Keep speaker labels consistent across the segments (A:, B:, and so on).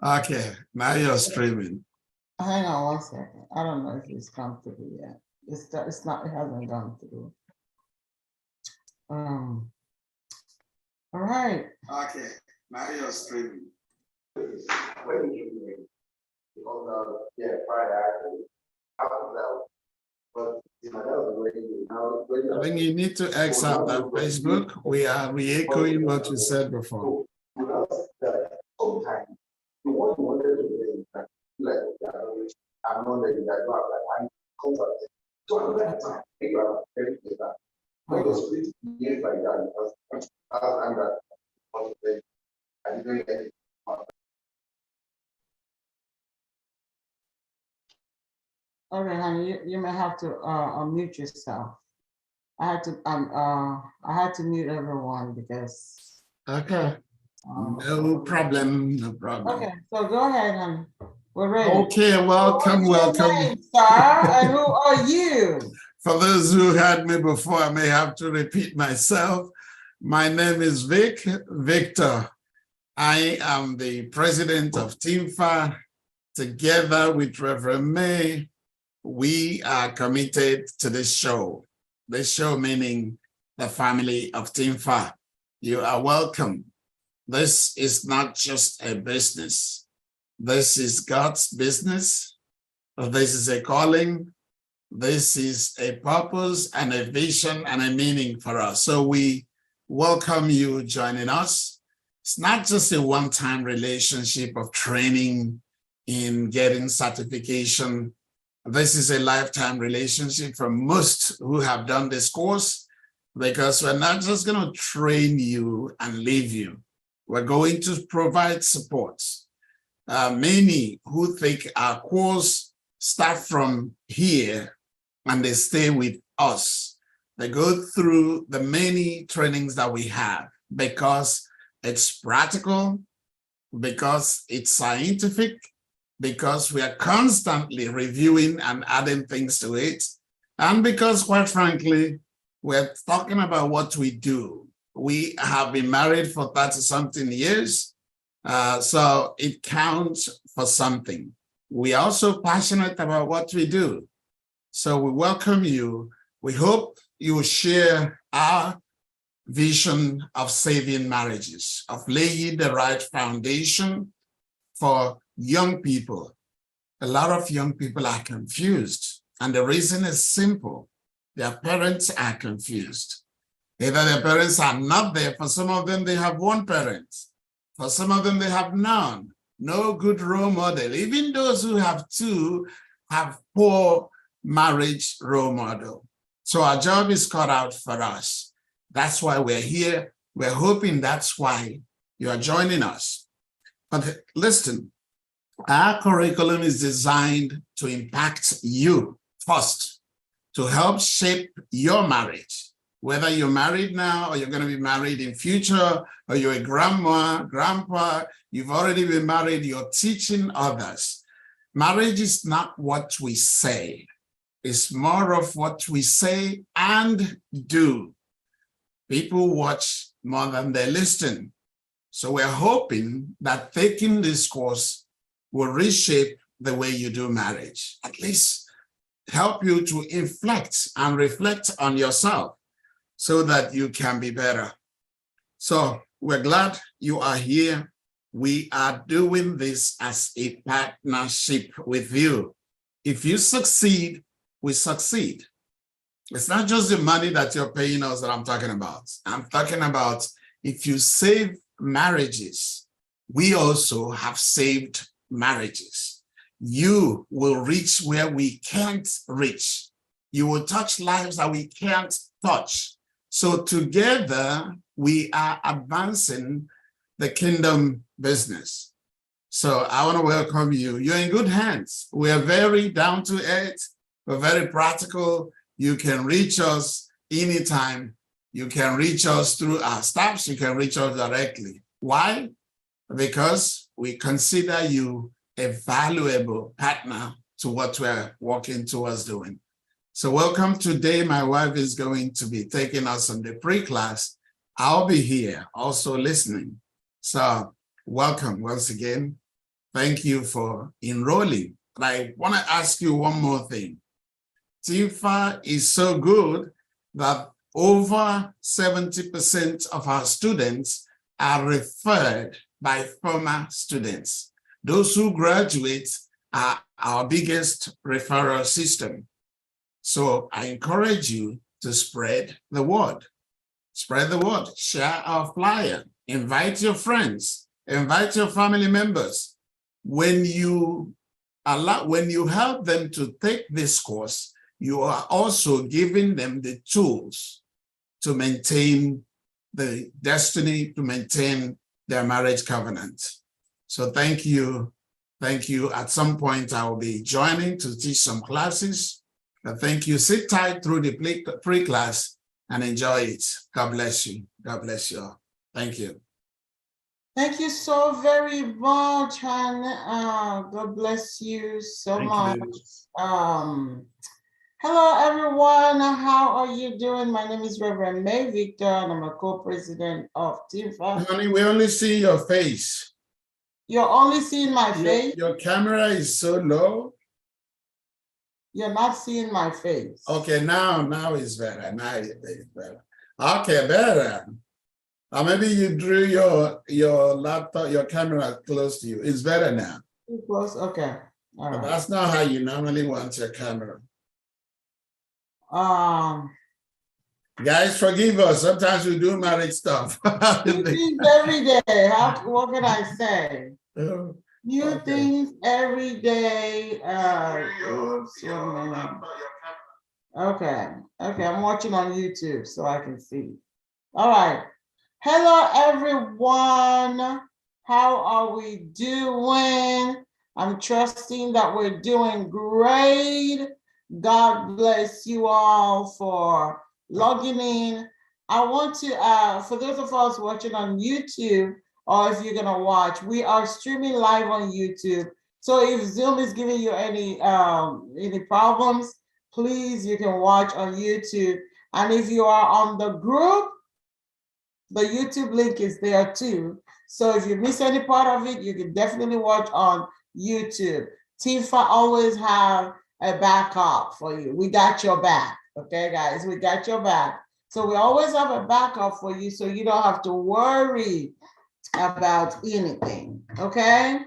A: Okay, now you're streaming.
B: Hang on 1 second. I don't know if it's come through yet. It's not. It hasn't gone through. All right.
A: Okay, now you're streaming. I think you need to X out that Facebook. We are re-echoing what you said before.
B: Okay, honey, you may have to unmute yourself. I had to mute everyone because.
A: Okay. No problem, no problem.
B: Okay, so go ahead, honey. We're ready.
A: Okay, welcome, welcome.
B: Name, sir, and who are you?
A: For those who heard me before, I may have to repeat myself. My name is Victor. I am the president of TIMFA. Together with Reverend May, we are committed to this show. This show meaning the family of TIMFA. You are welcome. This is not just a business. This is God's business. This is a calling. This is a purpose and a vision and a meaning for us. So we welcome you joining us. It's not just a one-time relationship of training in getting certification. This is a lifetime relationship for most who have done this course, because we're not just going to train you and leave you. We're going to provide support. Many who take our course start from here and they stay with us. They go through the many trainings that we have because it's practical, because it's scientific, because we are constantly reviewing and adding things to it, and because, quite frankly, we're talking about what we do. We have been married for 30-something years, so it counts for something. We are also passionate about what we do. So we welcome you. We hope you will share our vision of saving marriages, of laying the right foundation for young people. A lot of young people are confused, and the reason is simple. Their parents are confused. Either their parents are not there. For some of them, they have one parent. For some of them, they have none. No good role model. Even those who have two have poor marriage role model. So our job is cut out for us. That's why we're here. We're hoping that's why you are joining us. But listen, our curriculum is designed to impact you first, to help shape your marriage. Whether you're married now or you're going to be married in future, or you're a grandma, grandpa, you've already been married, you're teaching others. Marriage is not what we say. It's more of what we say and do. People watch more than they listen. So we're hoping that taking this course will reshape the way you do marriage, at least help you to inflect and reflect on yourself so that you can be better. So we're glad you are here. We are doing this as a partnership with you. If you succeed, we succeed. It's not just the money that you're paying us that I'm talking about. I'm talking about if you save marriages, we also have saved marriages. You will reach where we can't reach. You will touch lives that we can't touch. So together, we are advancing the kingdom business. So I want to welcome you. You're in good hands. We are very down to earth. We're very practical. You can reach us anytime. You can reach us through our staffs. You can reach us directly. Why? Because we consider you a valuable partner to what we're working towards doing. So welcome today. My wife is going to be taking us on the pre-class. I'll be here also listening. So welcome once again. Thank you for enrolling. But I want to ask you one more thing. TIFA is so good that over 70% of our students are referred by former students. Those who graduate are our biggest referral system. So I encourage you to spread the word. Spread the word, share our flyer, invite your friends, invite your family members. When you help them to take this course, you are also giving them the tools to maintain the destiny, to maintain their marriage covenant. So thank you. Thank you. At some point, I will be joining to teach some classes. Thank you. Sit tight through the pre-class and enjoy it. God bless you. God bless you all. Thank you.
B: Thank you so very much, and God bless you so much. Hello, everyone. How are you doing? My name is Reverend May Victor, and I'm a co-president of TIFA.
A: Honey, we only see your face.
B: You're only seeing my face?
A: Your camera is so low.
B: You're not seeing my face.
A: Okay, now it's better. Now it's better. Okay, better. Or maybe you drew your laptop, your camera close to you. It's better now.
B: Too close? Okay. All right.
A: But that's not how you normally want your camera. Guys, forgive us. Sometimes we do marriage stuff.
B: New things every day. What can I say? New things every day. Oops, 1 minute. Okay, I'm watching on YouTube so I can see. All right. Hello, everyone. How are we doing? I'm trusting that we're doing great. God bless you all for logging in. I want to, for those of us watching on YouTube, or if you're gonna watch, we are streaming live on YouTube. So if Zoom is giving you any problems, please, you can watch on YouTube. And if you are on the group, the YouTube link is there too. So if you miss any part of it, you can definitely watch on YouTube. TIFA always have a backup for you. We got your back, okay, guys? We got your back. So we always have a backup for you, so you don't have to worry about anything, okay?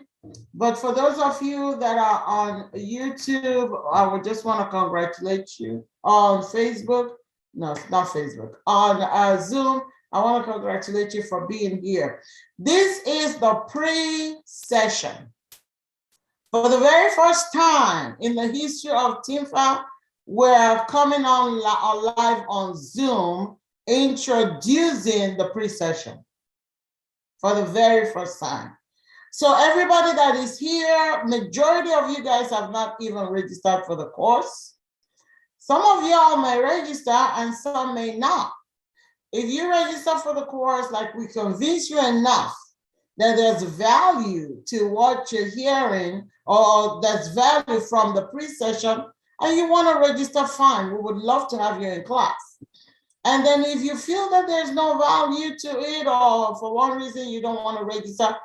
B: But for those of you that are on YouTube, I would just want to congratulate you. On Facebook, no, not Facebook, on Zoom, I want to congratulate you for being here. This is the pre-session. For the very first time in the history of TIFA, we're coming on live on Zoom, introducing the pre-session for the very first time. So everybody that is here, majority of you guys have not even registered for the course. Some of y'all may register and some may not. If you register for the course, like we convince you enough that there's value to what you're hearing, or there's value from the pre-session, and you want to register, fine. We would love to have you in class. And then if you feel that there's no value to it, or for one reason you don't want to register,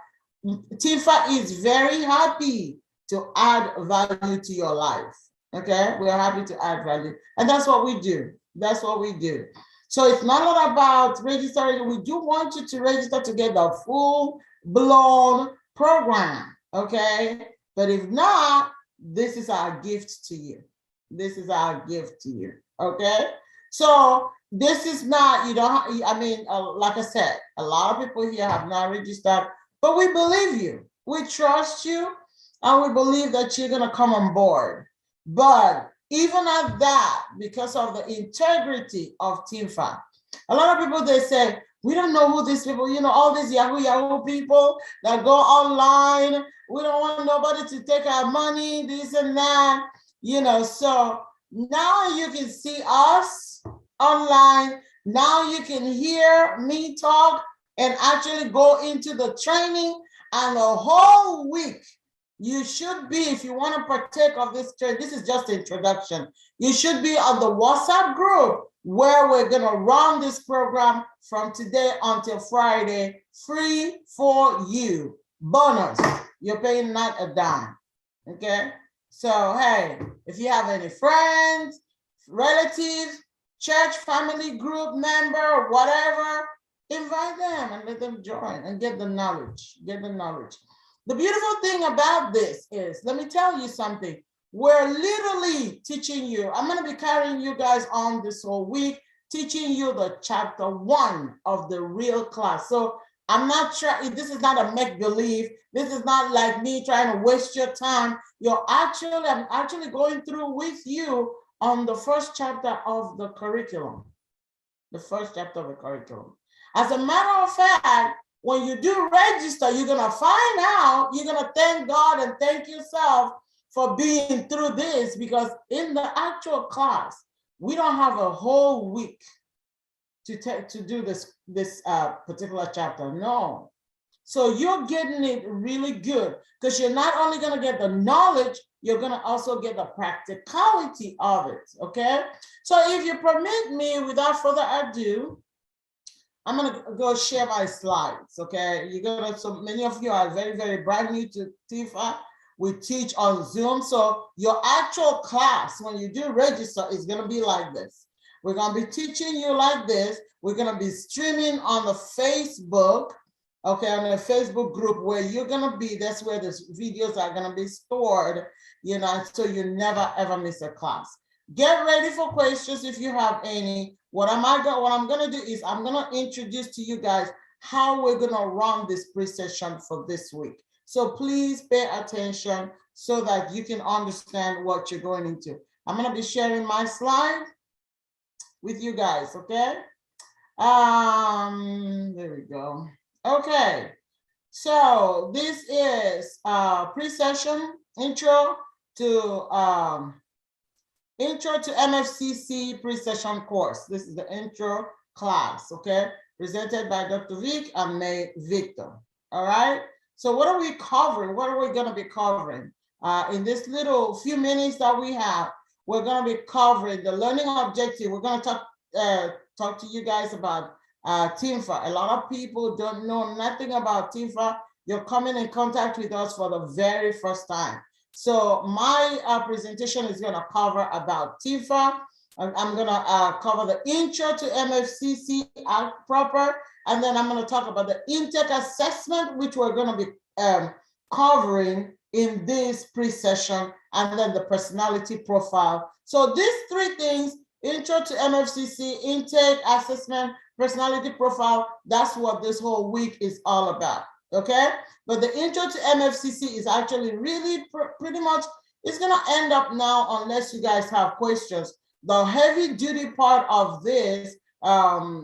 B: TIFA is very happy to add value to your life. Okay, we're happy to add value. And that's what we do. That's what we do. So it's not all about registering. We do want you to register to get the full-blown program, okay? But if not, this is our gift to you. This is our gift to you, okay? So this is not, you don't, I mean, like I said, a lot of people here have not registered, but we believe you. We trust you, and we believe that you're gonna come on board. But even at that, because of the integrity of TIFA, a lot of people, they say, we don't know who these people, you know, all these Yahoo people that go online. We don't want nobody to take our money, this and that, you know. So now you can see us online. Now you can hear me talk and actually go into the training, and the whole week you should be, if you want to partake of this training, this is just introduction. You should be on the WhatsApp group where we're going to run this program from today until Friday, free for you. Bonus. you're paying not a dime. Okay. So, hey, if you have any friends, relatives, church, family group member, whatever, invite them and let them join and get the knowledge. Get the knowledge. The beautiful thing about this is, let me tell you something. We're literally teaching you. I'm going to be carrying you guys on this whole week, teaching you the chapter 1 of the real class. So I'm not sure, this is not a make-believe. This is not like me trying to waste your time. I'm actually going through with you on the first chapter of the curriculum. The first chapter of the curriculum. As a matter of fact, when you do register, you're going to find out, you're going to thank God and thank yourself for being through this, because in the actual class, we don't have a whole week to do this particular chapter. No. So you're getting it really good, because you're not only going to get the knowledge, you're going to also get the practicality of it. Okay. So if you permit me, without further ado, I'm going to go share my slides. Okay. So many of you are very, very brand new to TIFA. We teach on Zoom. So your actual class, when you do register, is going to be like this. We're going to be teaching you like this. We're going to be streaming on the Facebook, okay, on the Facebook group where you're going to be. That's where the videos are going to be stored, you know, so you never, ever miss a class. Get ready for questions if you have any. What I'm going to do is I'm going to introduce to you guys how we're going to run this pre-session for this week. So please pay attention so that you can understand what you're going into. I'm going to be sharing my slide with you guys, okay? There we go. Okay, so this is pre-session intro to MFCC pre-session course. This is the intro class, okay? Presented by Dr. Vic and May Victor, all right? So what are we covering? What are we gonna be covering? In this little few minutes that we have, we're gonna be covering the learning objective. We're gonna talk to you guys about TIFA. A lot of people don't know nothing about TIFA. You're coming in contact with us for the very first time. So my presentation is gonna cover about TIFA. I'm gonna cover the intro to MFCC proper, and then I'm gonna talk about the intake assessment, which we're gonna be covering in this pre-session, and then the personality profile. So these 3 things, intro to MFCC, intake, assessment, personality profile, that's what this whole week is all about, okay? But the intro to MFCC is actually really pretty much, it's gonna end up now unless you guys have questions. The heavy duty part of this,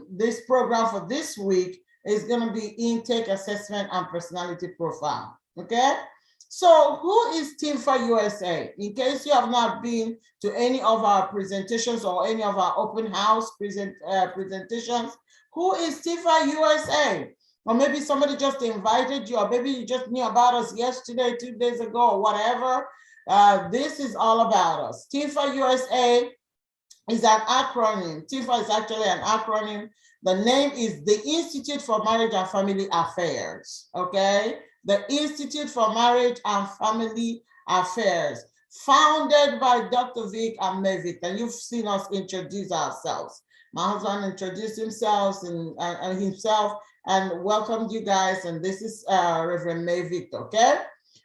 B: this program for this week is gonna be intake, assessment, and personality profile, okay? So who is TIFA USA? In case you have not been to any of our presentations or any of our open house presentations, who is TIFA USA? Or maybe somebody just invited you, or maybe you just knew about us yesterday, 2 days ago, or whatever. This is all about us. TIFA USA is an acronym. TIFA is actually an acronym. The name is the Institute for Marriage and Family Affairs, okay? The Institute for Marriage and Family Affairs, founded by Dr. Vic and May Victor. And you've seen us introduce ourselves. My husband introduced himself and welcomed you guys. And this is Reverend May Victor, okay?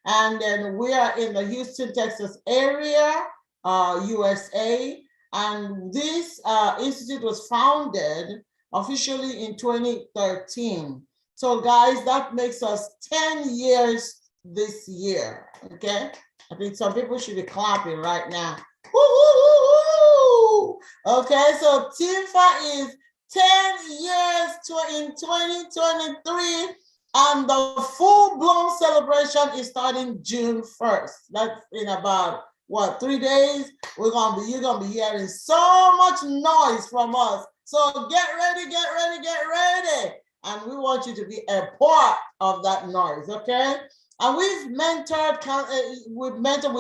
B: And then we are in the Houston, Texas area, USA. And this institute was founded officially in 2013. So guys, that makes us 10 years this year, okay? I think some people should be clapping right now. Woo-hoo-hoo-hoo! Okay, so TIFA is 10 years in 2023, and the full-blown celebration is starting June 1st. That's in about, what, 3 days? You're gonna be hearing so much noise from us. So get ready, get ready, get ready. And we want you to be a part of that noise, okay? And we've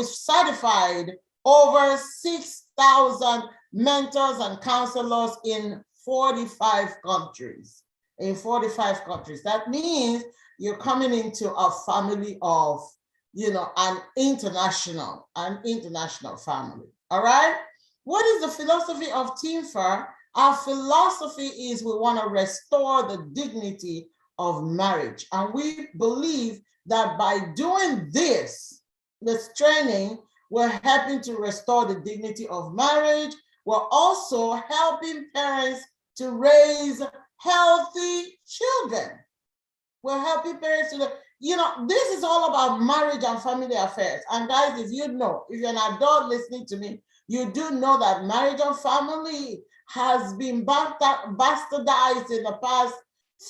B: certified over 6,000 mentors and counselors in 45 countries. In 45 countries. That means you're coming into a family of an international family. All right. What is the philosophy of TINFA? Our philosophy is we want to restore the dignity of marriage. And we believe that by doing this training, we're helping to restore the dignity of marriage. We're also helping parents to raise healthy children. We're helping parents to, this is all about marriage and family affairs. And guys, if you're an adult listening to me, you do know that marriage and family has been bastardized in the past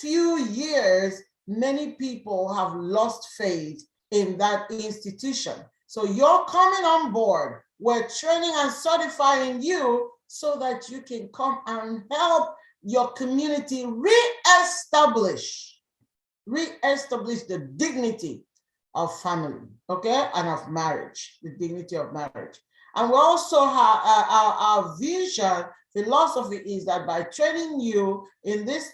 B: few years. Many people have lost faith in that institution. So you're coming on board. We're training and certifying you so that you can come and help your community reestablish the dignity of family, okay, and of marriage, the dignity of marriage. And we also have our vision, philosophy is that by training you in this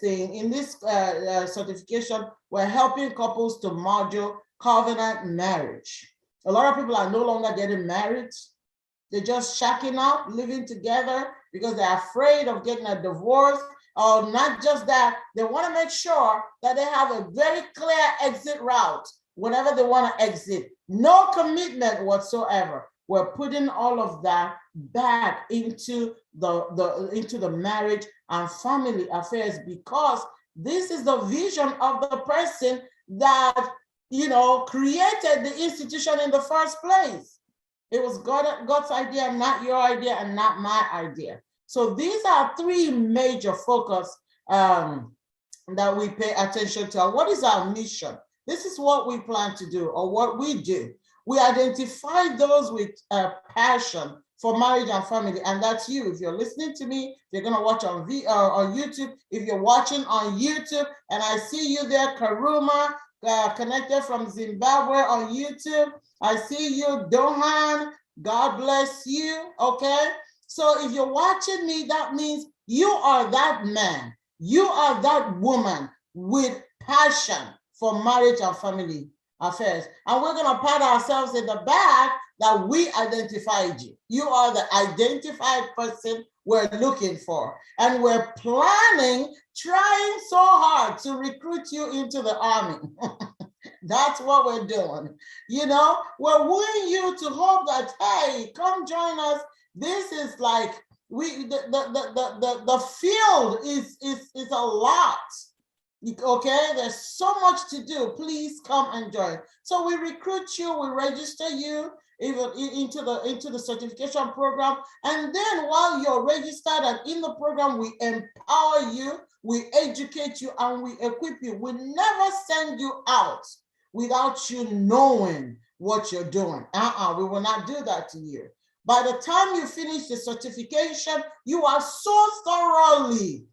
B: certification, we're helping couples to model covenant marriage. A lot of people are no longer getting married. They're just shacking up, living together because they're afraid of getting a divorce. Or not just that, they want to make sure that they have a very clear exit route whenever they want to exit. No commitment whatsoever. We're putting all of that back into the marriage and family affairs, because this is the vision of the person that created the institution in the first place. It was God's idea, not your idea, and not my idea. So these are three major focus that we pay attention to. What is our mission? This is what we plan to do, or what we do. We identify those with passion for marriage and family, and that's you. If you're listening to me, you're going to watch on YouTube. If you're watching on YouTube, and I see you there, Karuma, connected from Zimbabwe on YouTube. I see you, Dohan. God bless you. Okay. So if you're watching me, that means you are that man, you are that woman with passion for marriage and family affairs. And we're going to pat ourselves in the back that we identified you. You are the identified person we're looking for. And we're planning, trying so hard to recruit you into the army. That's what we're doing. We're wooing you to hope that, hey, come join us. This is like the field is a lot. Okay, there's so much to do. Please come and join. So we recruit you, we register you even into the certification program, and then while you're registered and in the program, we empower you, we educate you, and we equip you. We never send you out without you knowing what you're doing. We will not do that to you. By the time you finish the certification, you are so thoroughly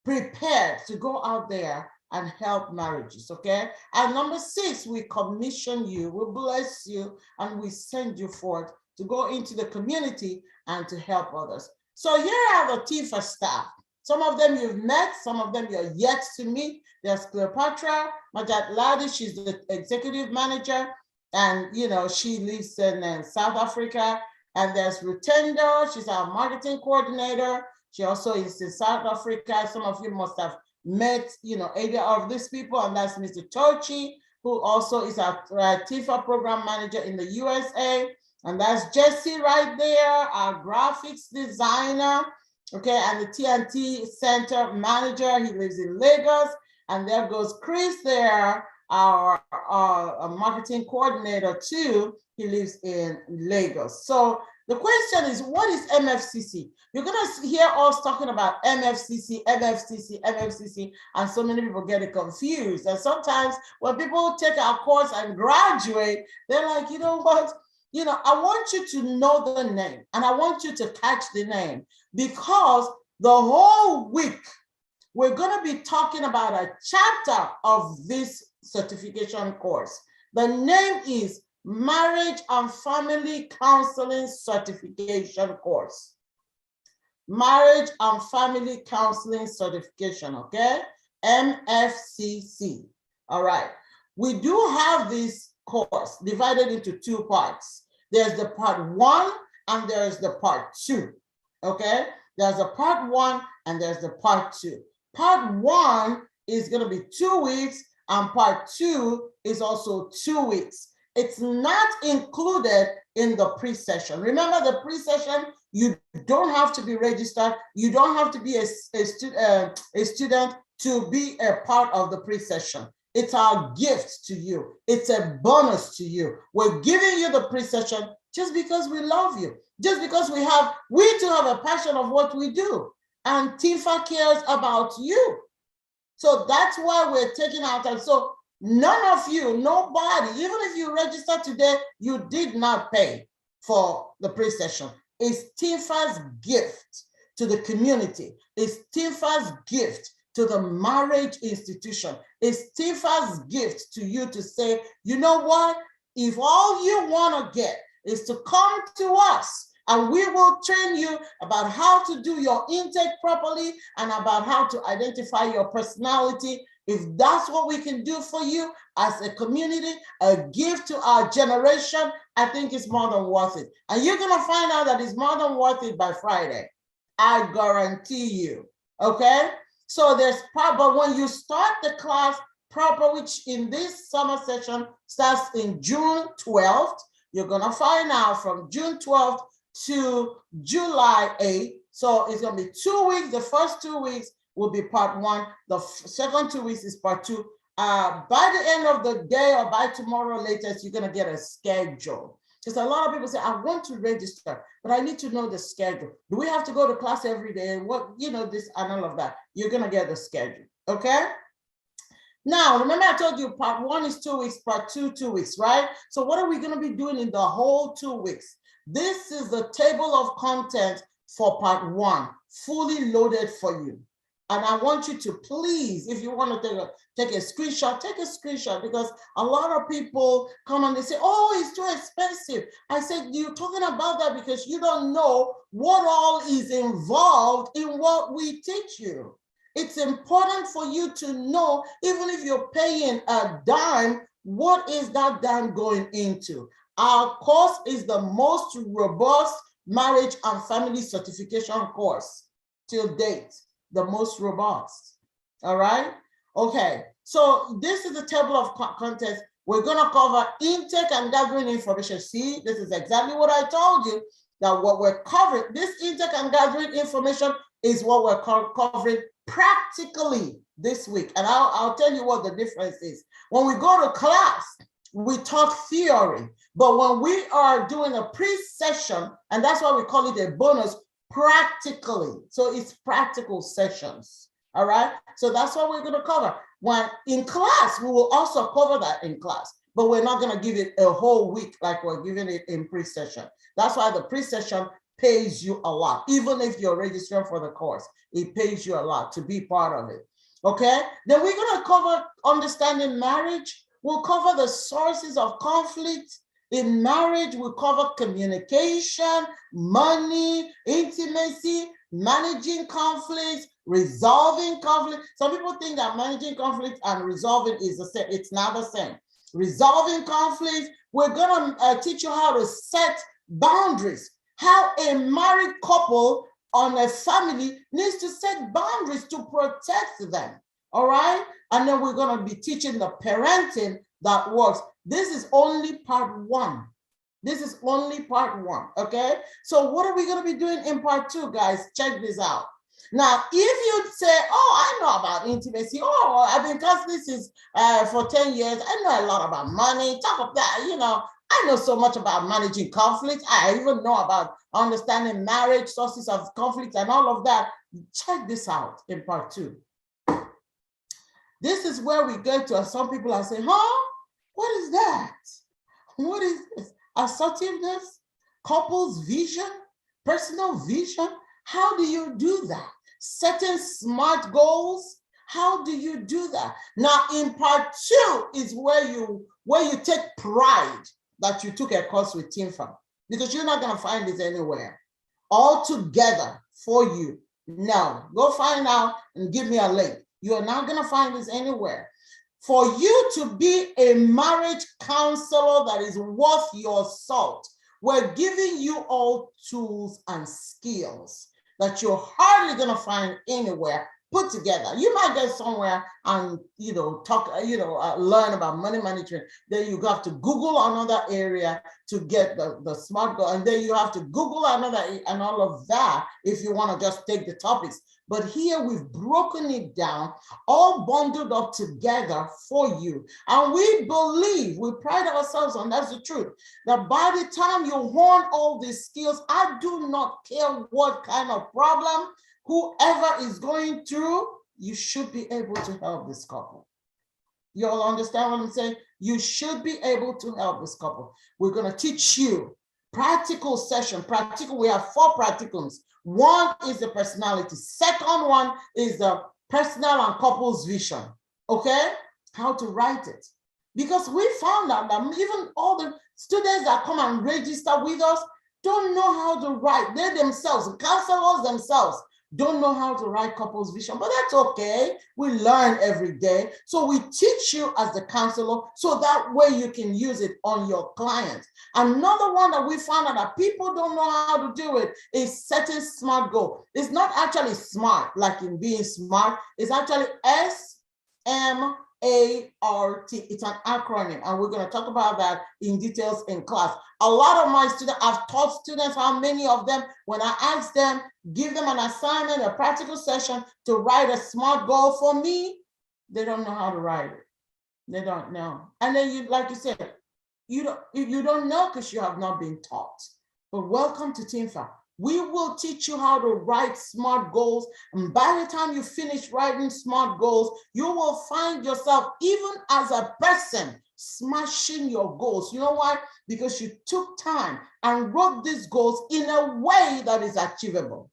B: prepared to go out there and help marriages, okay? And number 6, we commission you, we bless you, and we send you forth to go into the community and to help others. So here are the TINFA staff. Some of them you've met, some of them you're yet to meet. There's Cleopatra Majat-Ladi, she's the executive manager, and she lives in South Africa. And there's Rutendo, she's our marketing coordinator. She also is in South Africa. Some of you must have met, either of these people, and that's Mr. Tochi, who also is our TINFA program manager in the USA. And that's Jesse right there, our graphics designer, okay, and the TNT Center manager. He lives in Lagos. And there goes Chris there, our marketing coordinator too. He lives in Lagos. So the question is, what is MFCC? You're going to hear us talking about MFCC, and so many people get it confused. And sometimes when people take our course and graduate, they're like, you know what? I want you to know the name, and I want you to catch the name, because the whole week we're going to be talking about a chapter of this certification course. The name is Marriage and Family Counseling Certification Course. Marriage and Family Counseling Certification, okay? MFCC. All right. We do have this course divided into two parts. There's the part 1 and there's the part 2. Okay, there's a part 1 and there's the part 2. Part 1 is going to be 2 weeks and part 2 is also 2 weeks. It's not included in the pre-session. Remember, the pre-session, you don't have to be registered. You don't have to be a student to be a part of the pre-session. It's our gift to you. It's a bonus to you. We're giving you the pre-session just because we love you, just because we too have a passion of what we do. And TIFA cares about you. So that's why we're taking our time. So none of you, nobody, even if you registered today, you did not pay for the pre-session. It's TIFA's gift to the community. It's TIFA's gift to the marriage institution. It's TIFA's gift to you to say, you know what? If all you want to get is to come to us, and we will train you about how to do your intake properly and about how to identify your personality. If that's what we can do for you as a community, a gift to our generation, I think it's more than worth it. And you're going to find out that it's more than worth it by Friday. I guarantee you. Okay? So there's part, but when you start the class proper, which in this summer session starts in June 12th, you're going to find out from June 12th to July 8th. So it's going to be 2 weeks. The first 2 weeks will be part 1. The second 2 weeks is part 2. By the end of the day or by tomorrow latest, you're going to get a schedule. Because a lot of people say, I want to register, but I need to know the schedule. Do we have to go to class every day? What, this and all of that. You're going to get the schedule. Okay? Now, remember I told you part 1 is 2 weeks, part 2, 2 weeks, right? So what are we going to be doing in the whole 2 weeks? This is the table of content for part 1, fully loaded for you. And I want you to please, if you want to take a screenshot, because a lot of people come and they say, oh, it's too expensive. I said, you're talking about that because you don't know what all is involved in what we teach you. It's important for you to know, even if you're paying a dime, what is that dime going into? Our course is the most robust marriage and family certification course till date, the most robust. All right? Okay, so this is the table of contents. We're going to cover intake and gathering information. See, this is exactly what I told you, that what we're covering, this intake and gathering information is what we're covering practically this week. And I'll tell you what the difference is. When we go to class, we talk theory, but when we are doing a pre-session, and that's why we call it a bonus, practically. So it's practical sessions. All right. So that's what we're going to cover. When in class, we will also cover that in class, but we're not going to give it a whole week like we're giving it in pre-session. That's why the pre-session pays you a lot. Even if you're registering for the course, it pays you a lot to be part of it. Okay. Then we're going to cover understanding marriage. We'll cover the sources of conflict in marriage. We'll cover communication, money, intimacy, managing conflicts, resolving conflict. Some people think that managing conflict and resolving is the same. It's not the same. Resolving conflicts, we're going to teach you how to set boundaries, how a married couple on a family needs to set boundaries to protect them. All right. And then we're going to be teaching the parenting that works. This is only part 1. This is only part 1. Okay. So what are we going to be doing in part 2, guys? Check this out. Now, if you say, oh, I know about intimacy. Oh, I've been counseling since for 10 years. I know a lot about money. Talk of that, I know so much about managing conflict. I even know about understanding marriage, sources of conflict, and all of that. Check this out in part 2. This is where we get to, some people are saying, what is that? What is this? Assertiveness, couples vision, personal vision. How do you do that? Setting SMART goals. How do you do that? Now, in part 2 is where you take pride that you took a course with TIFA, because you're not going to find this anywhere. All together for you. Now, go find out and give me a link. You are not going to find this anywhere. For you to be a marriage counselor that is worth your salt, we're giving you all tools and skills that you're hardly going to find anywhere put together. You might get somewhere and, talk, learn about money management. Then you have to Google another area to get the smart goal. And then you have to Google another and all of that if you want to just take the topics. But here we've broken it down, all bundled up together for you. And we believe, we pride ourselves on, that's the truth, that by the time you learn all these skills, I do not care what kind of problem whoever is going through, you should be able to help this couple. You all understand what I'm saying? You should be able to help this couple. We're going to teach you practical session. We have 4 practicums. One is the personality. Second one is the personal and couples vision. Okay? How to write it. Because we found out that even all the students that come and register with us don't know how to write. They themselves, the counselors themselves, don't know how to write couples vision, but that's okay. We learn every day. So we teach you as the counselor, so that way you can use it on your clients. Another one that we found out that people don't know how to do it is setting SMART goal. It's not actually SMART, like in being smart. It's actually SMART. It's an acronym, and we're going to talk about that in details in class. A lot of my students, I've taught students, how many of them, when I ask them, give them an assignment, a practical session to write a SMART goal for me, they don't know how to write it. They don't know. And then you, like you said, you don't know because you have not been taught. But welcome to TIMFA. We will teach you how to write SMART goals. And by the time you finish writing SMART goals, you will find yourself, even as a person, smashing your goals. You know why? Because you took time and wrote these goals in a way that is achievable.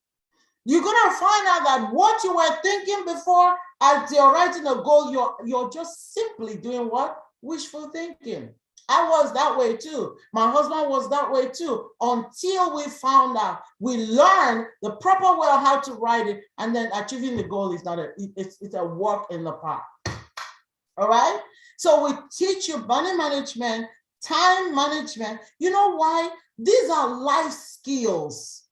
B: You're going to find out that what you were thinking before, as you're writing a goal, you're just simply doing what? Wishful thinking. I was that way too. My husband was that way too, until we found out, we learned the proper way of how to write it, and then achieving the goal is not it's a work in the park. All right? So we teach you money management, time management. You know why? These are life skills.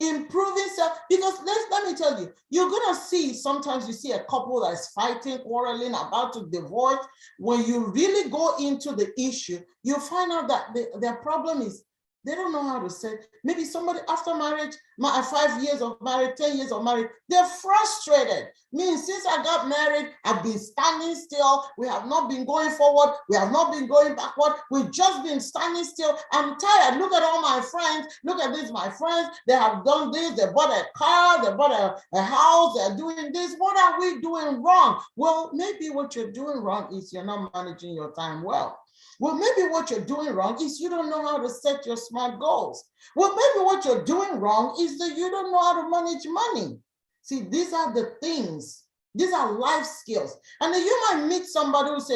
B: Improving self, because let me tell you, you're gonna see, sometimes you see a couple that's fighting, quarreling, about to divorce. When you really go into the issue, you find out that their problem is they don't know how to say. Maybe somebody after marriage, 5 years of marriage, 10 years of marriage, they're frustrated. Means since I got married, I've been standing still. We have not been going forward. We have not been going backward. We've just been standing still. I'm tired. Look at all my friends. Look at this, my friends. They have done this. They bought a car. They bought a house. They're doing this. What are we doing wrong? Well, maybe what you're doing wrong is you're not managing your time well. Well, maybe what you're doing wrong is you don't know how to set your SMART goals. Well, maybe what you're doing wrong is that you don't know how to manage money. See, these are the things. These are life skills. And then you might meet somebody who's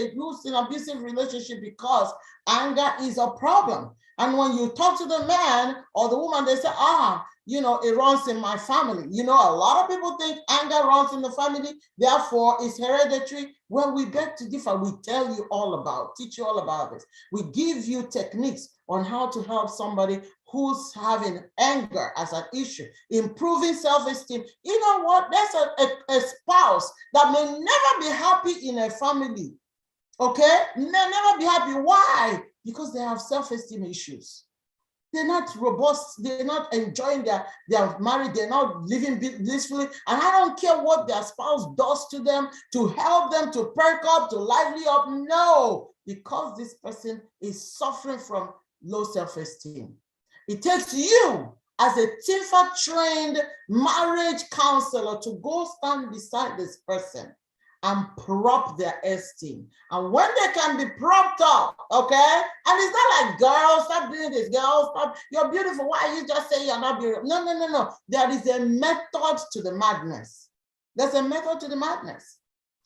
B: in an abusive relationship because anger is a problem. And when you talk to the man or the woman, they say, it runs in my family. A lot of people think anger runs in the family, therefore it's hereditary. Well, we beg to differ. We tell you teach you all about this. We give you techniques on how to help somebody who's having anger as an issue, improving self-esteem. You know what? There's a spouse that may never be happy in a family, okay? May never be happy. Why? Because they have self-esteem issues. They're not robust. They're not enjoying their marriage. They're not living blissfully. And I don't care what their spouse does to them to help them to perk up, to lively up. No, because this person is suffering from low self-esteem. It takes you as a TIMFA trained marriage counselor to go stand beside this person and prop their esteem. And when they can be propped up, okay? And it's not like, girls, stop doing this, girls, stop. You're beautiful. Why you just say you're not beautiful? No. There is a method to the madness. There's a method to the madness,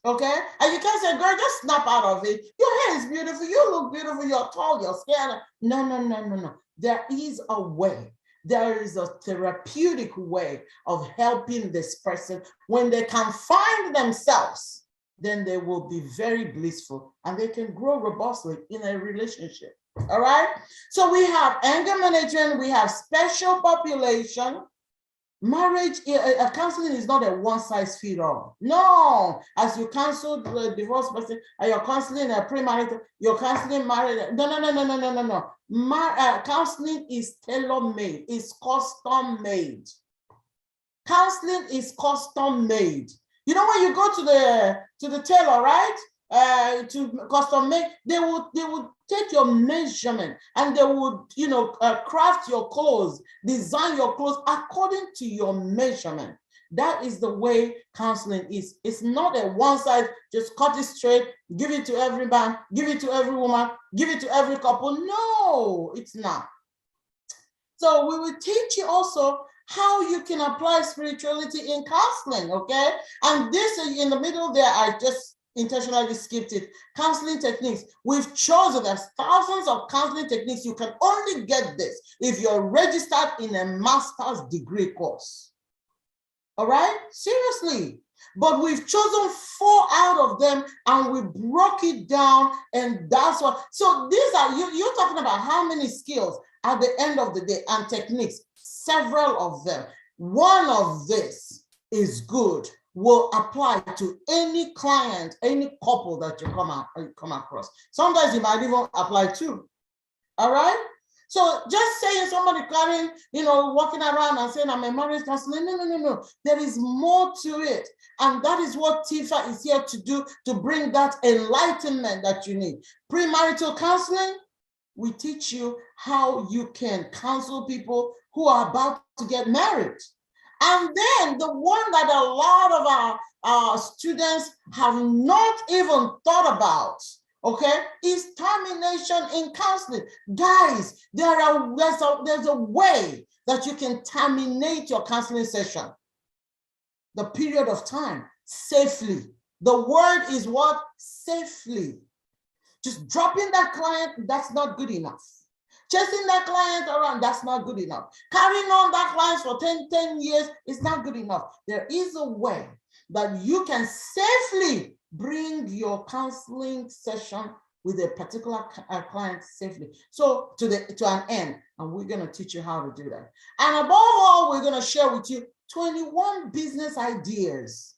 B: okay? And you can't say, girl, just snap out of it. Your hair is beautiful. You look beautiful. You're tall. You're scared. No. There is a way. There is a therapeutic way of helping this person when they can find themselves then they will be very blissful and they can grow robustly in a relationship. All right. So we have anger management, we have special population. Marriage, counseling is not a one-size-fits-all. No, as you counsel the divorced person, and you're counseling a premarital, you're counseling married. No. Counseling is tailor-made, it's custom-made. Counseling is custom-made. You know, when you go to the tailor, right? To custom make, they would take your measurement and they would, craft your clothes, design your clothes according to your measurement. That is the way counseling is. It's not a one size, just cut it straight, give it to every man, give it to every woman, give it to every couple. No, it's not. So we will teach you also how you can apply spirituality in counseling, okay? And this in the middle there, I just intentionally skipped it. Counseling techniques. We've chosen, there's thousands of counseling techniques. You can only get this if you're registered in a master's degree course. All right? Seriously. But we've chosen 4 out of them and we broke it down, and that's what. So these are, you're talking about how many skills at the end of the day and techniques, several of them. One of this is good, will apply to any client, any couple that you come across. Sometimes you might even apply to. All right? So just saying somebody carrying, walking around and saying I'm a marriage counselor, no. There is more to it. And that is what TIFA is here to do, to bring that enlightenment that you need. Premarital counseling, we teach you how you can counsel people who are about to get married. And then the one that a lot of our students have not even thought about, okay, is termination in counseling. Guys, there's a way that you can terminate your counseling session, the period of time, safely. The word is what? Safely. Just dropping that client, that's not good enough. Chasing that client around, that's not good enough. Carrying on that client for 10 years is not good enough. There is a way that you can safely bring your counseling session with a particular client safely. So to an end, and we're going to teach you how to do that. And above all, we're going to share with you 21 business ideas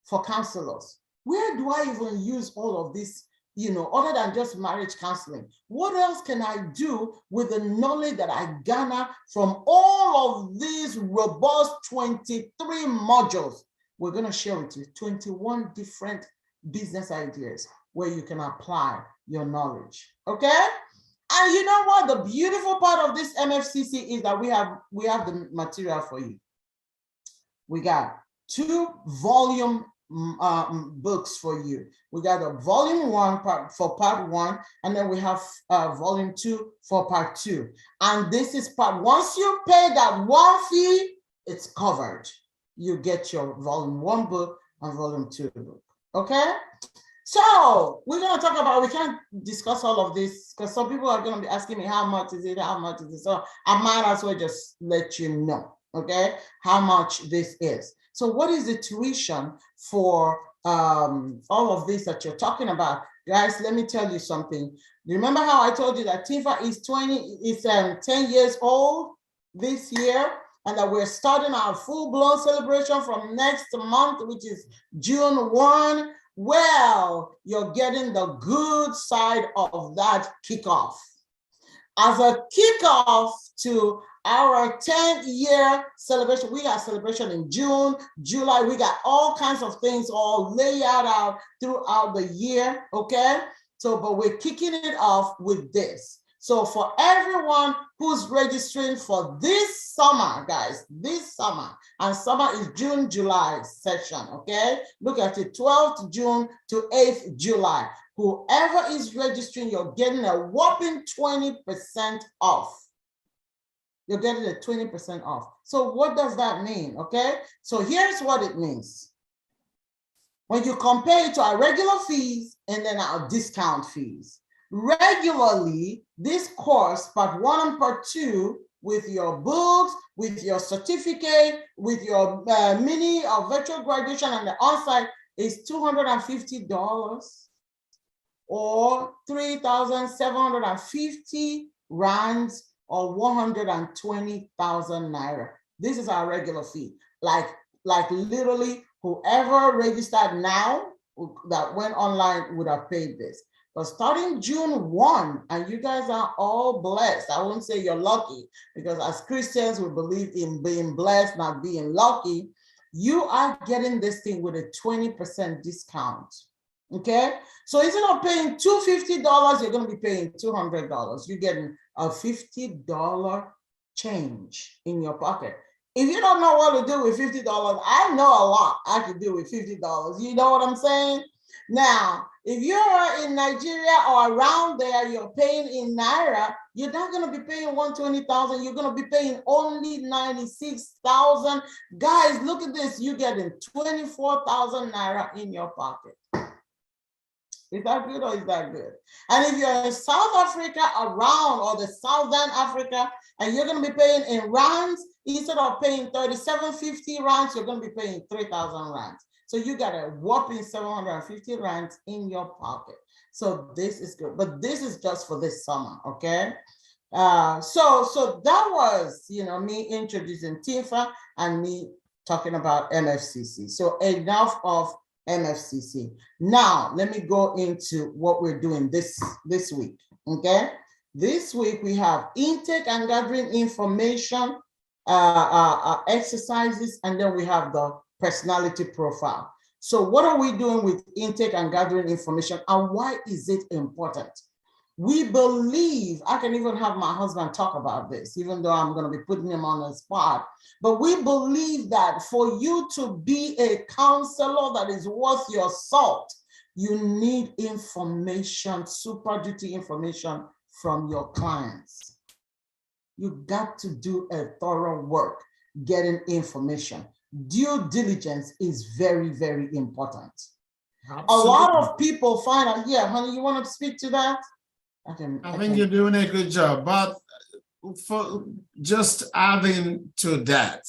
B: for counselors. Where do I even use all of this? Other than just marriage counseling, what else can I do with the knowledge that I garner from all of these robust 23 modules? We're going to share with you 21 different business ideas where you can apply your knowledge. Okay? And you know what? The beautiful part of this MFCC is that we have the material for you. We got 2 volume books for you. We got a volume 1 for part 1, and then we have volume 2 for part 2. And this is part, once you pay that 1 fee, it's covered. You get your volume 1 book and volume 2 book. Okay? So we're going to talk about, we can't discuss all of this because some people are going to be asking me how much is it. So I might as well just let you know, okay, how much this is. So what is the tuition for all of this that you're talking about? Guys, let me tell you something. Remember how I told you that TIFA is 10 years old this year, and that we're starting our full-blown celebration from next month, which is June 1. Well, you're getting the good side of that kickoff. As a kickoff to our 10-year celebration, we got celebration in June, July. We got all kinds of things all laid out throughout the year, okay? So, but we're kicking it off with this. So for everyone who's registering for this summer, guys, this summer, and summer is June, July session, okay? Look at it, 12th June to 8th July. Whoever is registering, you're getting a whopping 20% off. You're getting a 20% off. So what does that mean, okay? So here's what it means. When you compare it to our regular fees and then our discount fees, regularly, this course, part 1 and part 2, with your books, with your certificate, with your mini or virtual graduation and the on-site, is $250 or 3,750 rands or 120,000 naira. This is our regular fee. Like literally whoever registered now that went online would have paid this. But starting June 1, and you guys are all blessed. I won't say you're lucky, because as Christians, we believe in being blessed, not being lucky. You are getting this thing with a 20% discount. Okay, so instead of paying $250, you're going to be paying $200. You're getting a $50 change in your pocket. If you don't know what to do with $50, I know a lot I could do with $50. You know what I'm saying? Now, if you're in Nigeria or around there, you're paying in Naira, you're not going to be paying 120,000. You're going to be paying only 96,000. Guys, look at this. You're getting 24,000 Naira in your pocket. Is that good or is that good? And if you're in South Africa around or the Southern Africa, and you're going to be paying in rands, instead of paying 3,750 rands, you're going to be paying 3,000 rands. So you got a whopping 750 rands in your pocket. So this is good, but this is just for this summer, okay? So that was, me introducing Tifa and me talking about MFCC. So enough of MFCC. Now let me go into what we're doing this week. Okay, this week we have intake and gathering information exercises, and then we have the personality profile. So what are we doing with intake and gathering information, and why is it important? We believe, I can even have my husband talk about this, even though I'm going to be putting him on the spot, but we believe that for you to be a counselor that is worth your salt, you need information, super duty information from your clients. You got to do a thorough work getting information. Due diligence is very, very important. Absolutely. A lot of people find out, yeah, honey, you want to speak to that? I think
A: you're doing a good job, but for just adding to that,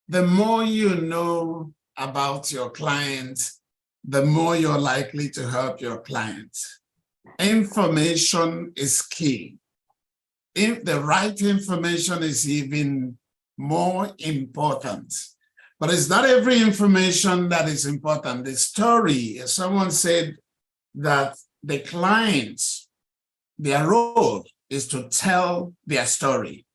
A: the more you know about your client, the more you're likely to help your client. Information is key. If the right information is even more important, but it's not every information that is important. The story, someone said that the clients, their role is to tell their story.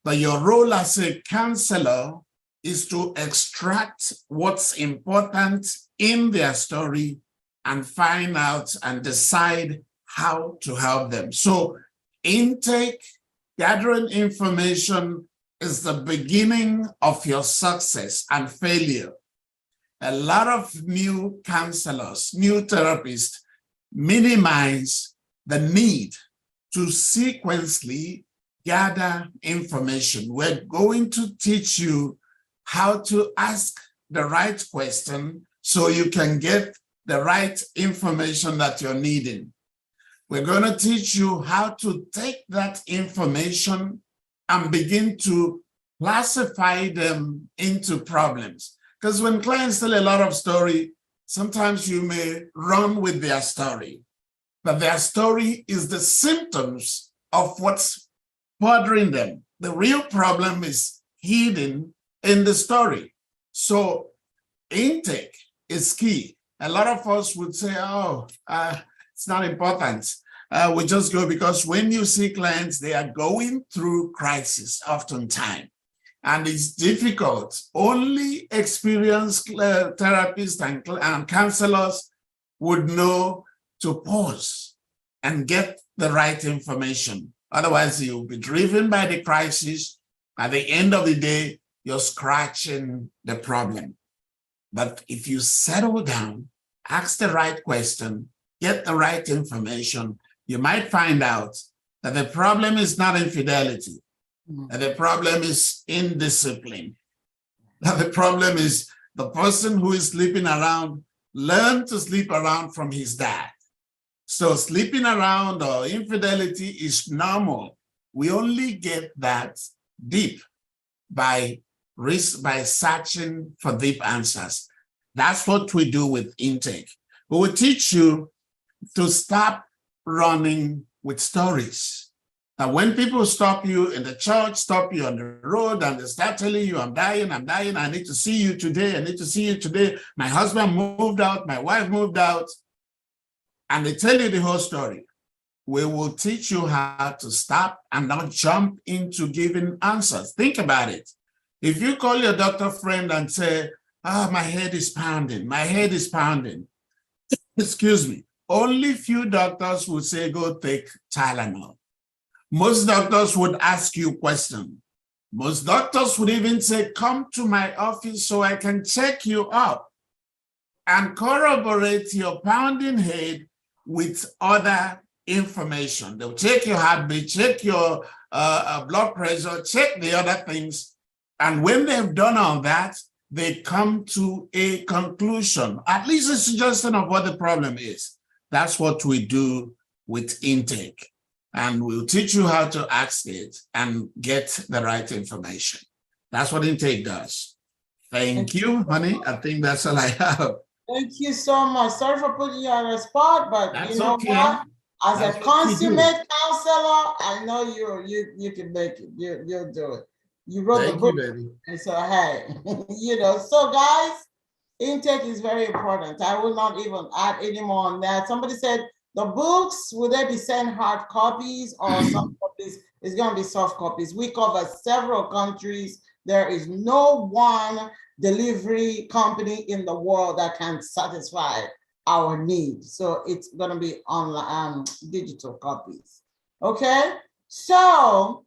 A: But your role as a counselor is to extract what's important in their story and find out and decide how to help them. So intake, gathering information is the beginning of your success and failure. A lot of new counselors, new therapists minimize the need to sequentially gather information. We're going to teach you how to ask the right question so you can get the right information that you're needing. We're going to teach you how to take that information and begin to classify them into problems. Because when clients tell a lot of story, sometimes you may run with their story, but their story is the symptoms of what's bothering them. The real problem is hidden in the story. So intake is key. A lot of us would say, it's not important. We just go, because when you see clients, they are going through crisis oftentimes. And it's difficult. Only experienced therapists and counselors would know to pause and get the right information. Otherwise, you'll be driven by the crisis. At the end of the day, you're scratching the problem. But if you settle down, ask the right question, get the right information, you might find out that the problem is not infidelity, that the problem is indiscipline, that the problem is the person who is sleeping around learned to sleep around from his dad. So sleeping around or infidelity is normal. We only get that deep by searching for deep answers. That's what we do with intake. We will teach you to stop running with stories. And when people stop you in the church, stop you on the road, and they start telling you, I'm dying, I need to see you today, I need to see you today. My husband moved out, my wife moved out, and they tell you the whole story. We will teach you how to stop and not jump into giving answers. Think about it. If you call your doctor friend and say, my head is pounding, my head is pounding, excuse me, only few doctors would say, go take Tylenol. Most doctors would ask you questions. Most doctors would even say, come to my office so I can check you up and corroborate your pounding head with other information. They'll check your heartbeat, check your blood pressure, check the other things. And when they've done all that, they come to a conclusion, at least a suggestion of what the problem is. That's what we do with intake. And we'll teach you how to ask it and get the right information. That's what intake does. Thank you, honey. I think that's all I have.
B: Thank you so much. Sorry for putting you on the spot, but
A: That's
B: you know
A: okay.
B: what? As
A: That's
B: a consummate counselor, I know you can make it. You'll do it. You wrote the book,
A: baby.
B: and so hey, you know. So guys, intake is very important. I will not even add any more on that. Somebody said the books, will they be sent hard copies or soft copies? It's going to be soft copies. We cover several countries. There is no one delivery company in the world that can satisfy our needs. So it's going to be online, digital copies. Okay, so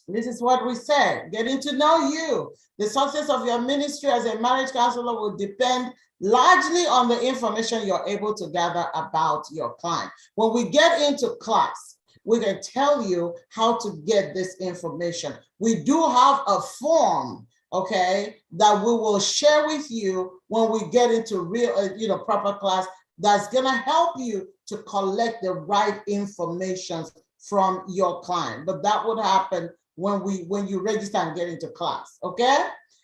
B: this is what we said. Getting to know you. The success of your ministry as a marriage counselor will depend largely on the information you're able to gather about your client. When we get into class, we can tell you how to get this information. We do have a form, okay, that we will share with you when we get into real, proper class, that's gonna help you to collect the right information from your client. But that would happen when you register and get into class, okay?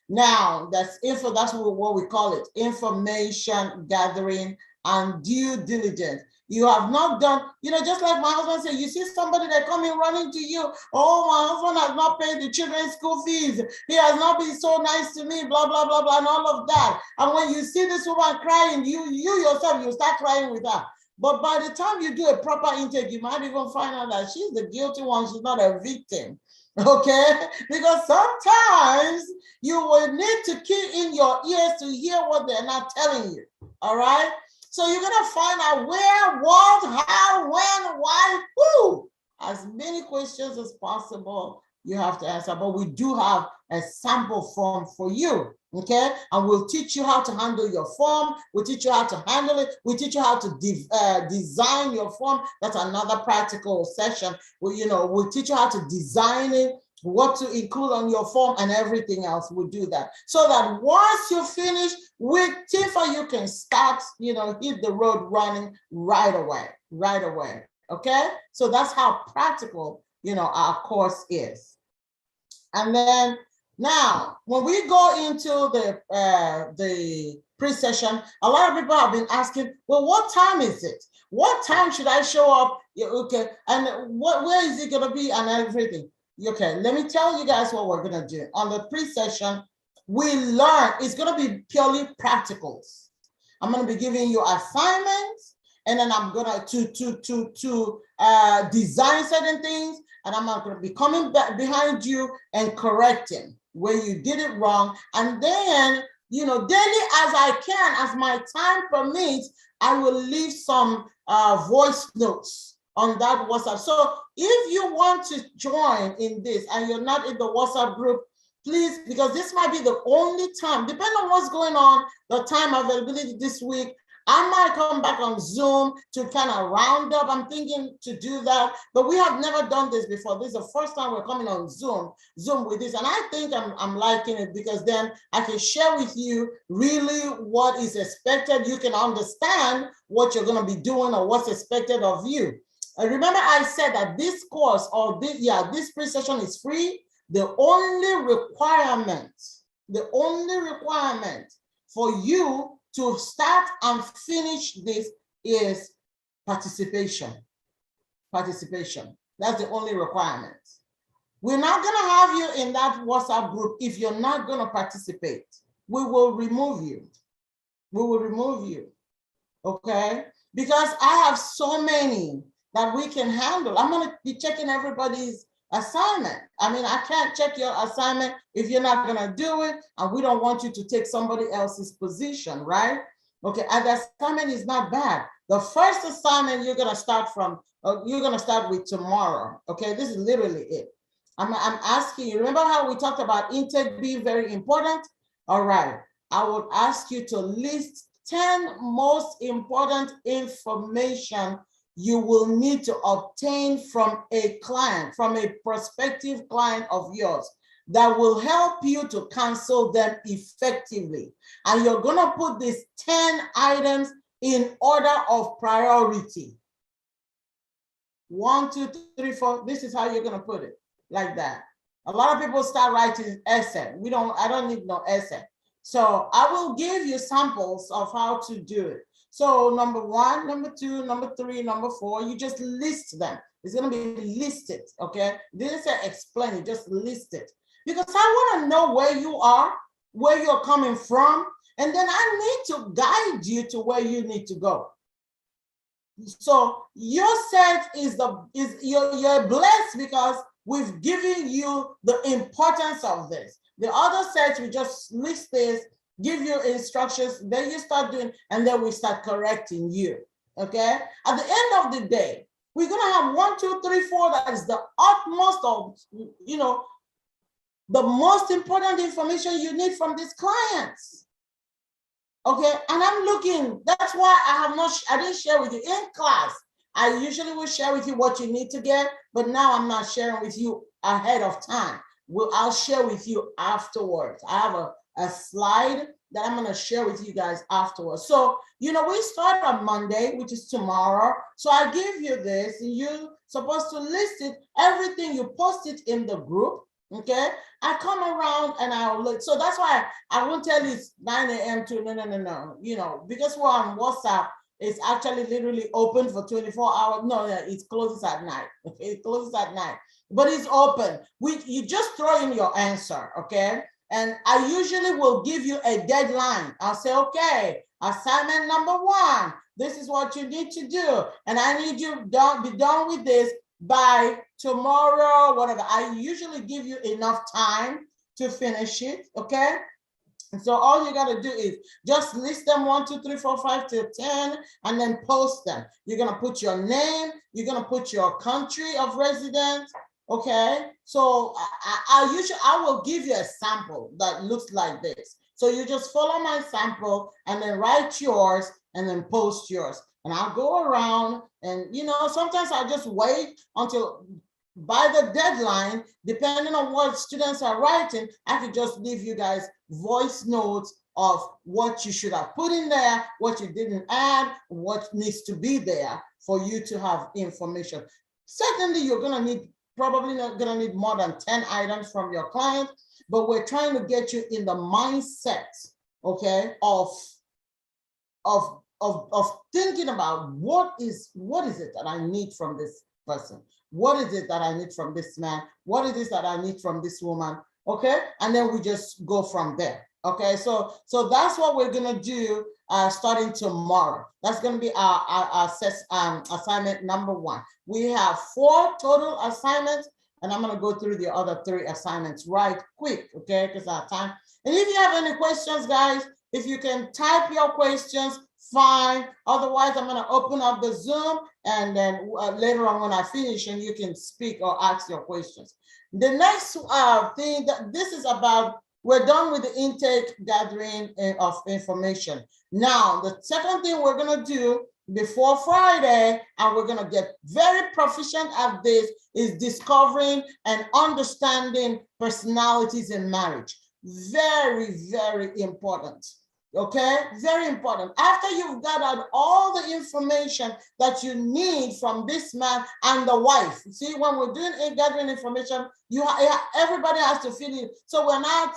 B: Now, that's what we call it, information gathering and due diligence. You have not done, just like my husband said, you see somebody that come in running to you, oh, my husband has not paid the children's school fees. He has not been so nice to me, blah, blah, blah, blah, and all of that. And when you see this woman crying, you yourself, you start crying with her. But by the time you do a proper intake, you might even find out that she's the guilty one, she's not a victim. Okay, because sometimes you will need to key in your ears to hear what they're not telling you. All right, so you're gonna find out where, what, how, when, why, who. As many questions as possible you have to answer, but we do have a sample form for you. Okay, and we'll teach you how to handle your form. We'll teach you how to handle it. We'll teach you how to design your form. That's another practical session. We'll teach you how to design it, what to include on your form, and everything else. We'll do that so that once you finish with TIFA, you can start, hit the road running right away. Okay, so that's how practical, our course is. And then now, when we go into the pre-session, a lot of people have been asking, well, what time is it? What time should I show up? Okay, and where is it going to be and everything? Okay, let me tell you guys what we're going to do. On the pre-session, we learn, it's going to be purely practicals. I'm going to be giving you assignments, and then I'm going to design certain things, and I'm not going to be coming back behind you and correcting where you did it wrong. And then, daily as I can, as my time permits, I will leave some voice notes on that WhatsApp. So if you want to join in this and you're not in the WhatsApp group, please, because this might be the only time, depending on what's going on, the time availability this week, I might come back on Zoom to kind of round up. I'm thinking to do that, but we have never done this before. This is the first time we're coming on Zoom with this. And I think I'm liking it because then I can share with you really what is expected. You can understand what you're going to be doing or what's expected of you. Remember I said that this course or this pre-session is free. The only requirement for you to start and finish this is participation. Participation. That's the only requirement. We're not going to have you in that WhatsApp group if you're not going to participate. We will remove you. We will remove you. Okay? Because I have so many that we can handle. I'm going to be checking everybody's assignment. I mean, I can't check your assignment if you're not going to do it, and we don't want you to take somebody else's position, right? Okay, and the assignment is not bad. The first assignment you're going to start from, you're going to start with tomorrow. Okay, this is literally it. I'm asking you, remember how we talked about intake being very important? All right, I would ask you to list 10 most important information you will need to obtain from a client, from a prospective client of yours, that will help you to counsel them effectively. And you're gonna put these 10 items in order of priority. 1, 2, 3, 4, this is how you're gonna put it, like that. A lot of people start writing essay. I don't need no essay. So I will give you samples of how to do it. So number 1, number 2, number 3, number 4, you just list them. It's gonna be listed, okay? Didn't say explain it, just list it. Because I wanna know where you are, where you're coming from, and then I need to guide you to where you need to go. So your set you're blessed because we've given you the importance of this. The other sets, we just list this, give you instructions, then you start doing, and then we start correcting you, okay? At the end of the day, we're gonna have 1, 2, 3, 4, that is the utmost of, the most important information you need from these clients, okay? And I'm looking, that's why I didn't share with you in class. I usually will share with you what you need to get, but now I'm not sharing with you ahead of time. I'll share with you afterwards. I have a slide that I'm going to share with you guys afterwards. So, we start on Monday, which is tomorrow. So I give you this, and you're supposed to list it, everything, you post it in the group, okay? I come around and I'll look. So that's why I won't tell you it's 9 a.m. to no. Because we're on WhatsApp, it's actually literally open for 24 hours. No, it closes at night. Okay, it closes at night, but it's open. You just throw in your answer, okay? And I usually will give you a deadline. I'll say, okay, assignment number 1, this is what you need to do. And I need you to be done with this by tomorrow, whatever. I usually give you enough time to finish it, okay? And so all you got to do is just list them 1, 2, 3, 4, 5 till 10, and then post them. You're going to put your name, you're going to put your country of residence, okay? So I will give you a sample that looks like this. So you just follow my sample and then write yours and then post yours. And I'll go around and, sometimes I'll just wait until by the deadline, depending on what students are writing, I could just leave you guys voice notes of what you should have put in there, what you didn't add, what needs to be there for you to have information. Secondly, you're probably not gonna need more than 10 items from your client, but we're trying to get you in the mindset, okay, of thinking about what is it that I need from this person? What is it that I need from this man? What is it that I need from this woman? Okay, and then we just go from there. Okay, so that's what we're gonna do starting tomorrow. That's gonna be our assignment number 1. We have 4 total assignments, and I'm gonna go through the other 3 assignments right quick, okay, because I have time. And if you have any questions, guys, if you can type your questions, fine. Otherwise, I'm gonna open up the Zoom, and then later on when I finish, and you can speak or ask your questions. The next thing that this is about, we're done with the intake gathering of information. Now, the second thing we're gonna do before Friday, and we're gonna get very proficient at this, is discovering and understanding personalities in marriage. Very, very important. Okay, very important. After you've gathered all the information that you need from this man and the wife, see, when we're doing gathering information, everybody has to fill in. So we're not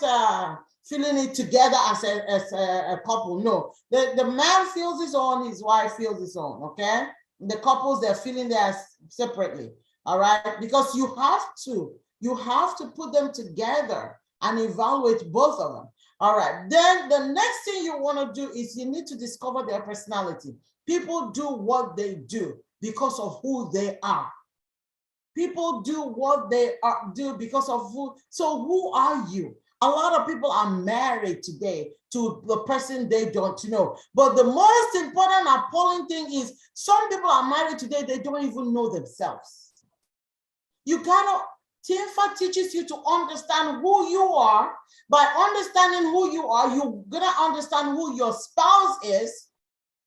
B: feeling it together as a couple. No, the man feels his own, his wife feels his own, okay? The couples, they're feeling theirs separately, all right? Because you have to put them together and evaluate both of them. All right, then the next thing you want to do is you need to discover their personality. People do what they do because of who they are. People do what they do because of who. So who are you? A lot of people are married today to the person they don't know. But the most important appalling thing is some people are married today, they don't even know themselves. You gotta, TINFA teaches you to understand who you are. By understanding who you are, you're gonna understand who your spouse is.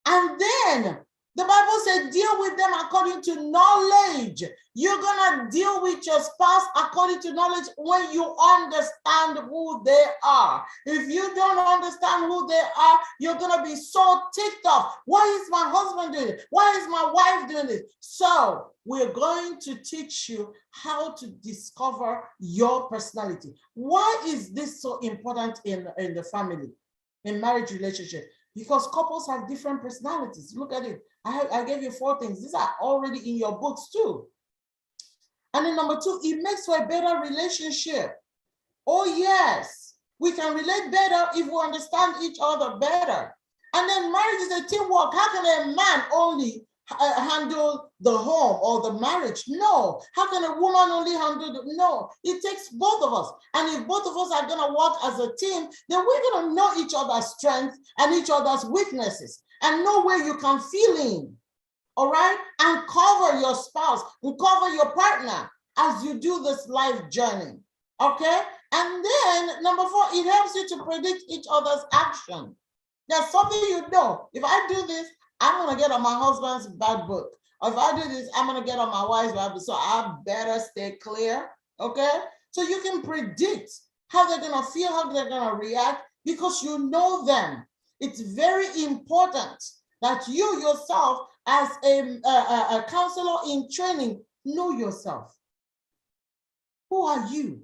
B: And then the Bible said, deal with them according to knowledge. You're gonna deal with your spouse according to knowledge when you understand who they are. If you don't understand who they are, you're gonna be so ticked off. Why is my husband doing it? Why is my wife doing this? So we're going to teach you how to discover your personality. Why is this so important in the family, in marriage relationship? Because couples have different personalities. Look at it. I gave you 4 things. These are already in your books too. And then number 2, it makes for a better relationship. Oh yes, we can relate better if we understand each other better. And then marriage is a teamwork. How can a man only handle the home or the marriage? No. How can a woman only handle no? It takes both of us. And if both of us are going to work as a team, then we're going to know each other's strengths and each other's weaknesses and know where you can fill in. All right? And cover your spouse and cover your partner as you do this life journey. Okay? And then number 4, it helps you to predict each other's action. There's something you know. If I do this, I'm going to get on my husband's bad book. Or if I do this, I'm going to get on my wife's bad book. So I better stay clear. Okay? So you can predict how they're going to feel, how they're going to react, because you know them. It's very important that you yourself, as a counselor in training, know yourself. Who are you?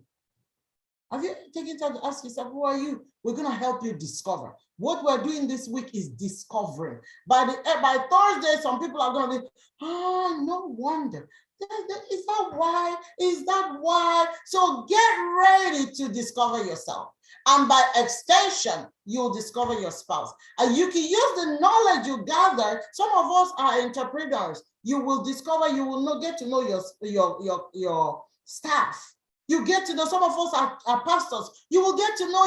B: Have you taken time to ask yourself, who are you? We're going to help you discover. What we're doing this week is discovering. By Thursday, some people are going to be, oh, no wonder. Is that why? Is that why? So get ready to discover yourself. And by extension, you'll discover your spouse. And you can use the knowledge you gather. Some of us are entrepreneurs. You will discover, you will get to know your staff. You get to know, some of us are pastors. You will get to know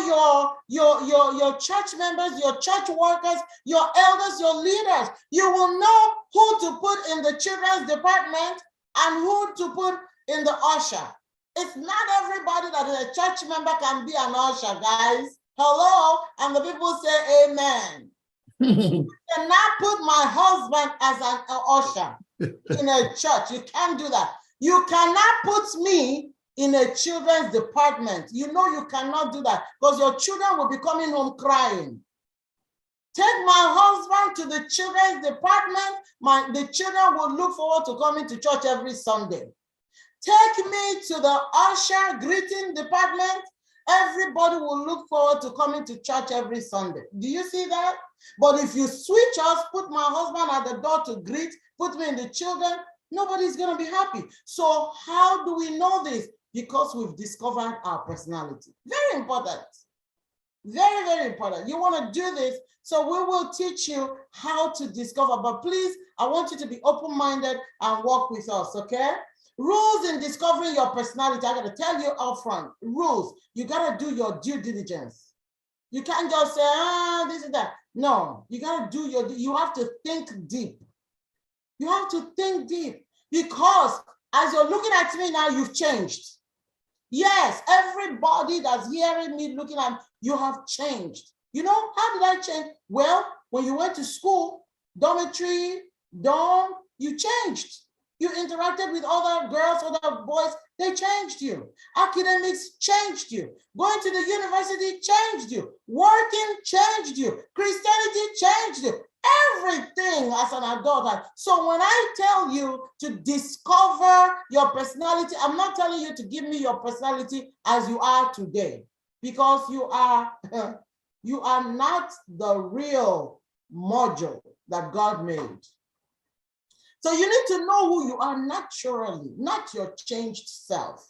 B: your church members, your church workers, your elders, your leaders. You will know who to put in the children's department and who to put in the usher. It's not everybody that is a church member can be an usher, guys. Hello? And the people say amen. You cannot put my husband as an usher in a church. You can't do that. You cannot put me in a children's department. You know you cannot do that because your children will be coming home crying. Take my husband to the children's department. The children will look forward to coming to church every Sunday. Take me to the usher greeting department. Everybody will look forward to coming to church every Sunday. Do you see that? But if you switch us, put my husband at the door to greet, put me in the children, nobody's going to be happy. So how do we know this? Because we've discovered our personality. Very important. Very, very important. You want to do this, so we will teach you how to discover. But please, I want you to be open-minded and work with us, okay? Rules in discovering your personality. I got to tell you up front. Rules. You got to do your due diligence. You can't just say, this and that. No, you got to do you have to think deep. You have to think deep because as you're looking at me now, you've changed. Yes, everybody that's hearing me, looking at me, you have changed. You know, how did I change? Well, when you went to school, dormitory, dorm, you changed. You interacted with other girls, other boys, they changed you. Academics changed you. Going to the university changed you. Working changed you. Christianity changed you. Everything as an adult. So when I tell you to discover your personality, I'm not telling you to give me your personality as you are today. because you are you are not the real module that God made. So you need to know who you are naturally, not your changed self,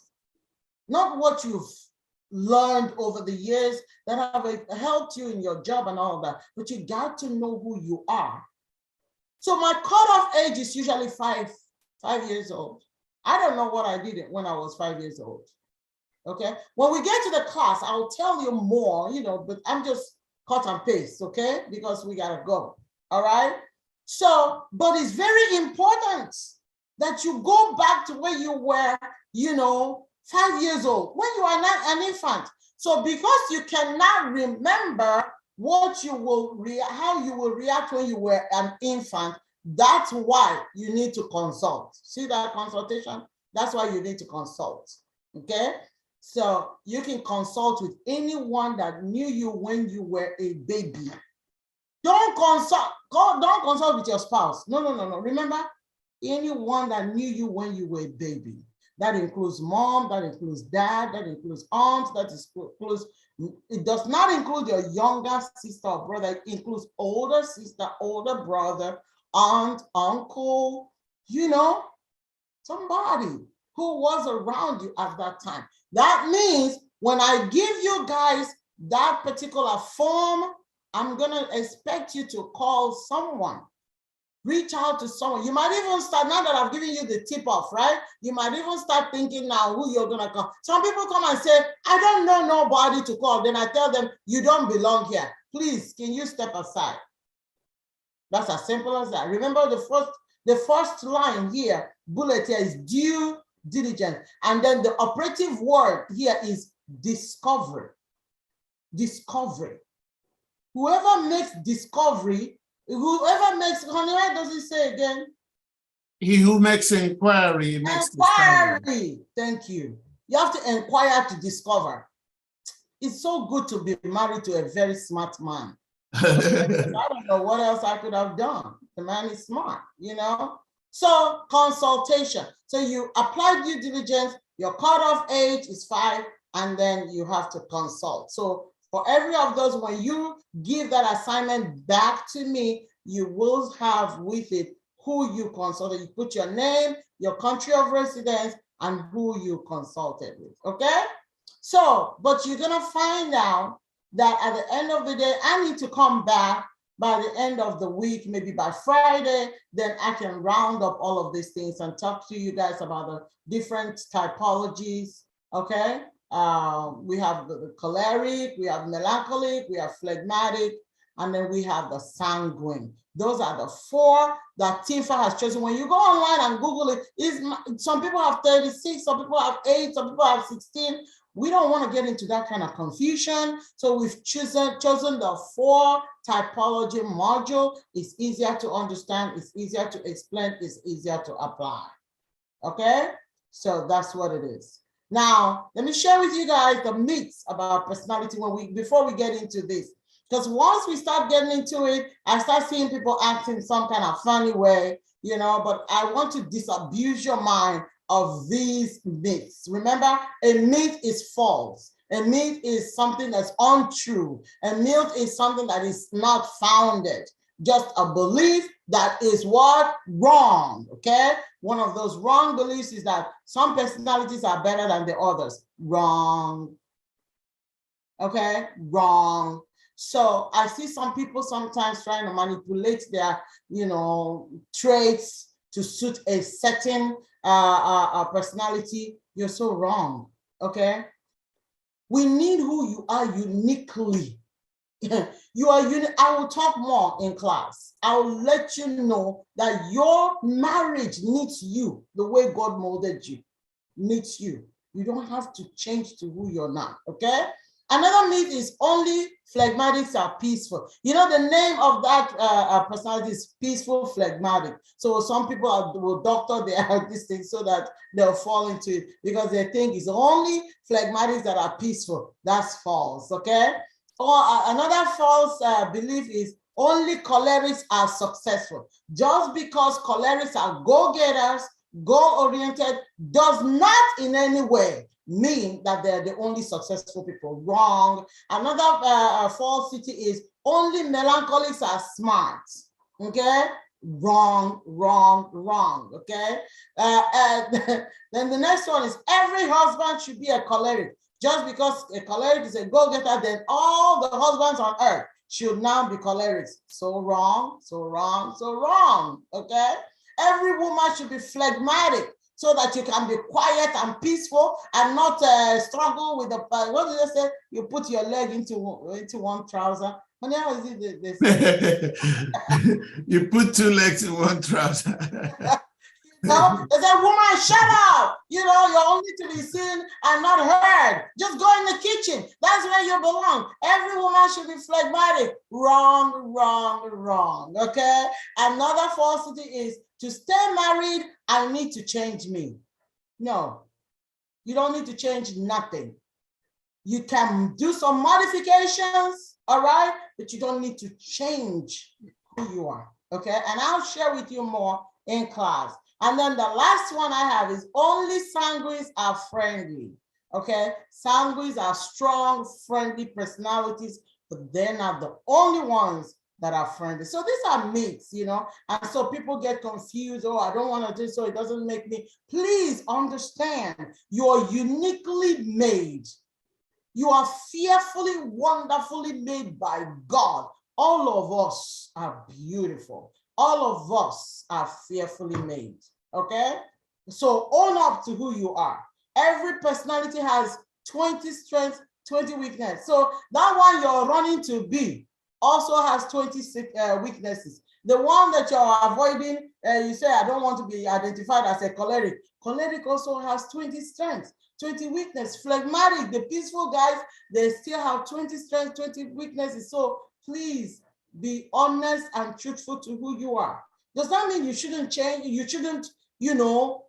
B: not what you've learned over the years that have helped you in your job and all that, but you got to know who you are. So my cutoff age is usually five years old. I don't know what I did when I was 5 years old. Okay, when we get to the class, I'll tell you more, but I'm just cut and paste, okay, because we gotta go. All right. So, but it's very important that you go back to where you were, 5 years old, when you are not an infant. So because you cannot remember how you will react when you were an infant, that's why you need to consult. See that consultation? That's why you need to consult, okay? So you can consult with anyone that knew you when you were a baby. Don't consult with your spouse. No. Remember, anyone that knew you when you were a baby. That includes mom, that includes dad, that includes aunt, it does not include your younger sister or brother. It includes older sister, older brother, aunt, uncle, somebody who was around you at that time. That means when I give you guys that particular form, I'm gonna expect you to call someone. Reach out to someone. You might even start, now that I've given you the tip off, right? You might even start thinking now who you're gonna call. Some people come and say, I don't know nobody to call. Then I tell them, you don't belong here. Please, can you step aside? That's as simple as that. Remember the first line here, bullet here is due diligence. And then the operative word here is discovery. Discovery. Whoever makes discovery, honey, what does it say again?
A: He who makes inquiry makes discovery.
B: Thank you. You have to inquire to discover. It's so good to be married to a very smart man. I don't know what else I could have done. The man is smart, So consultation. So you apply due diligence, your cutoff age is 5, and then you have to consult. So for every of those, when you give that assignment back to me, you will have with it who you consulted. You put your name, your country of residence, and who you consulted with, okay? So, but you're gonna find out that at the end of the day, I need to come back by the end of the week, maybe by Friday, then I can round up all of these things and talk to you guys about the different typologies, okay? We have the choleric, we have melancholic, we have phlegmatic, and then we have the sanguine. Those are the 4 that TINFA has chosen. When you go online and Google it, some people have 36, some people have 8, some people have 16. We don't want to get into that kind of confusion. So we've chosen the 4 typology module. It's easier to understand, it's easier to explain, it's easier to apply. Okay? So that's what it is. Now, let me share with you guys the myths about personality before we get into this. Because once we start getting into it, I start seeing people acting some kind of funny way, but I want to disabuse your mind of these myths. Remember, a myth is false. A myth is something that's untrue. A myth is something that is not founded. Just a belief that is what? Wrong, okay? One of those wrong beliefs is that some personalities are better than the others. Wrong, okay? Wrong. So I see some people sometimes trying to manipulate their, traits to suit a certain personality. You're so wrong, okay? We need who you are uniquely. You are unique. I will talk more in class. I will let you know that your marriage needs you the way God molded you. Needs you. You don't have to change to who you're not, okay? Another myth is only phlegmatics are peaceful. The name of that personality is peaceful phlegmatic. So some people will doctor this thing so that they'll fall into it because they think it's only phlegmatics that are peaceful. That's false, okay? Or another false belief is only cholerics are successful. Just because cholerics are go-getters, goal-oriented, does not in any way mean that they're the only successful people. Wrong. Another falsity is only melancholics are smart. Okay? Wrong, wrong, wrong. Okay? Then the next one is every husband should be a choleric. Just because a choleric is a go-getter, then all the husbands on earth should now be cholerics. So wrong, so wrong, so wrong. Okay? Every woman should be phlegmatic so that you can be quiet and peaceful and not struggle with the, what did they say? You put your leg into one trouser. And how is it they say?
A: You put two legs in one trouser.
B: No, they say, woman, shut up. You know, you're only to be seen and not heard. Just go in the kitchen. That's where you belong. Every woman should be phlegmatic. Wrong, wrong, wrong. Okay? Another falsity is to stay married, I need to change me. No, you don't need to change nothing. You can do some modifications, all right? But you don't need to change who you are. Okay? And I'll share with you more in class. And then the last one I have is only sanguines are friendly, okay? Sanguines are strong, friendly personalities, but they're not the only ones that are friendly. So these are myths, you know? And so people get confused, oh, I don't want to do so, it doesn't make me. Please understand, you're uniquely made. You are fearfully, wonderfully made by God. All of us are beautiful. All of us are fearfully made, okay? So own up to who you are. Every personality has 20 strengths, 20 weaknesses. So that one you're running to be also has 26 weaknesses. The one that you're avoiding, you say, I don't want to be identified as a choleric. Choleric also has 20 strengths, 20 weaknesses. Phlegmatic, the peaceful guys, they still have 20 strengths, 20 weaknesses. So please, be honest and truthful to who you are. Does that mean you shouldn't change? You shouldn't, you know,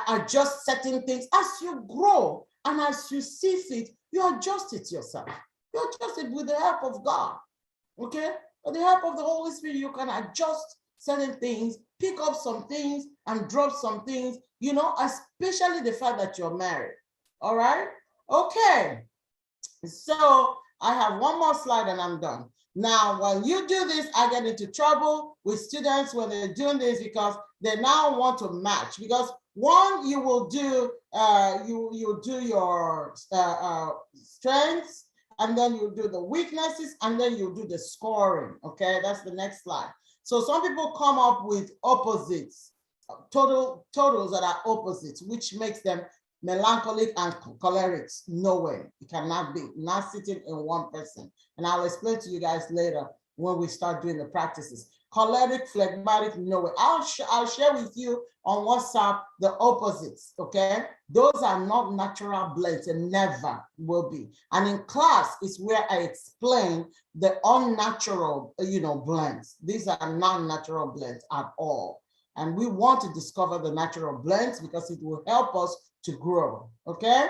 B: adjust certain things as you grow and as you see fit, you adjust it yourself. You adjust it with the help of God, okay? With the help of the Holy Spirit, you can adjust certain things, pick up some things and drop some things, you know, especially the fact that you're married, all right? Okay, so I have one more slide and I'm done. Now, when you do this, I get into trouble with students when they're doing this because they now want to match. Because one, you will do, you do your strengths, and then you do the weaknesses, and then you do the scoring. Okay, that's the next slide. So some people come up with opposites, totals that are opposites, which makes them melancholic and cholerics. No way, it cannot be, not sitting in one person. And I'll explain to you guys later when we start doing the practices. Choleric, phlegmatic, no way. I'll share with you on WhatsApp the opposites, okay? Those are not natural blends and never will be. And in class is where I explain the unnatural, you know, blends. These are not natural blends at all. And we want to discover the natural blends because it will help us to grow, okay?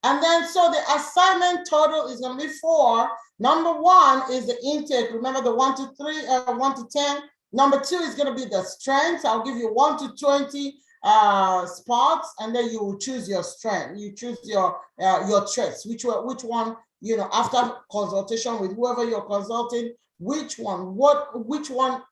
B: And then, so the assignment total is gonna be 4. Number 1 is the intake. Remember the 1 to 3, 1 to 10. Number 2 is gonna be the strength. I'll give you 1 to 20 spots, and then you will choose your strength. You choose your traits, which one, you know, after consultation with whoever you're consulting, which one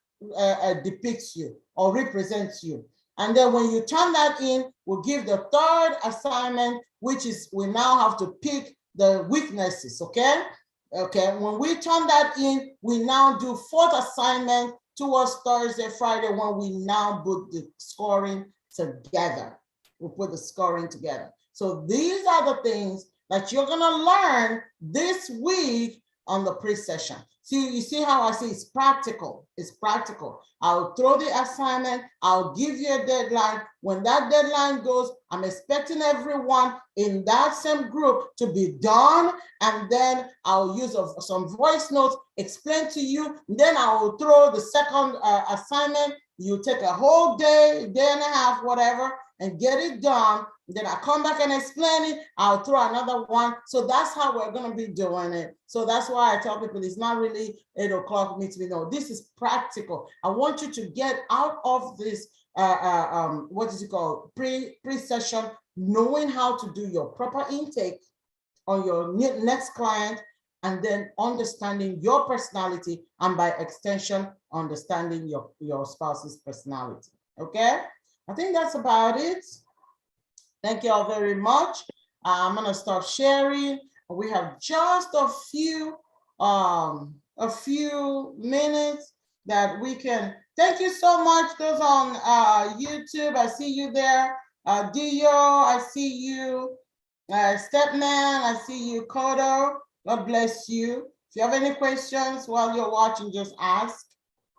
B: depicts you or represents you. And then when you turn that in, we'll give the 3rd assignment, which is we now have to pick the weaknesses, okay? Okay, when we turn that in, we now do 4th assignment towards Thursday, Friday, when we now put the scoring together. We'll put the scoring together. So these are the things that you're gonna learn this week on the pre-session. See, you see how I say it's practical. It's practical. I'll throw the assignment. I'll give you a deadline. When that deadline goes, I'm expecting everyone in that same group to be done. And then I'll use some voice notes, explain to you. Then I will throw the second assignment. You take a whole day, day and a half, whatever, and get it done. Then I come back and explain it. I'll throw another one. So that's how we're going to be doing it. So that's why I tell people it's not really 8 o'clock meets me. No, this is practical. I want you to get out of this, what is it called? Pre-session knowing how to do your proper intake on your next client, and then understanding your personality, and by extension, understanding your spouse's personality. Okay, I think that's about it. Thank you all very much. I'm gonna start sharing. We have just a few minutes that we can. Thank you so much. Those on YouTube, I see you there. Dio, I see you. Stepman, I see you. Kodo, God bless you. If you have any questions while you're watching, just ask.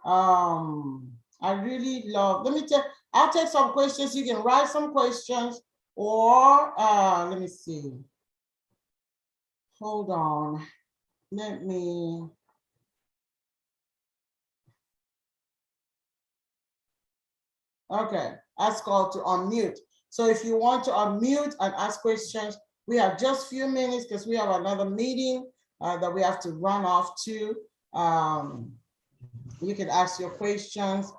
B: I really love, I'll take some questions. You can write some questions, or let me see. Hold on. Let me. Okay, ask call to unmute. So if you want to unmute and ask questions, we have just a few minutes because we have another meeting that we have to run off to. You can ask your questions.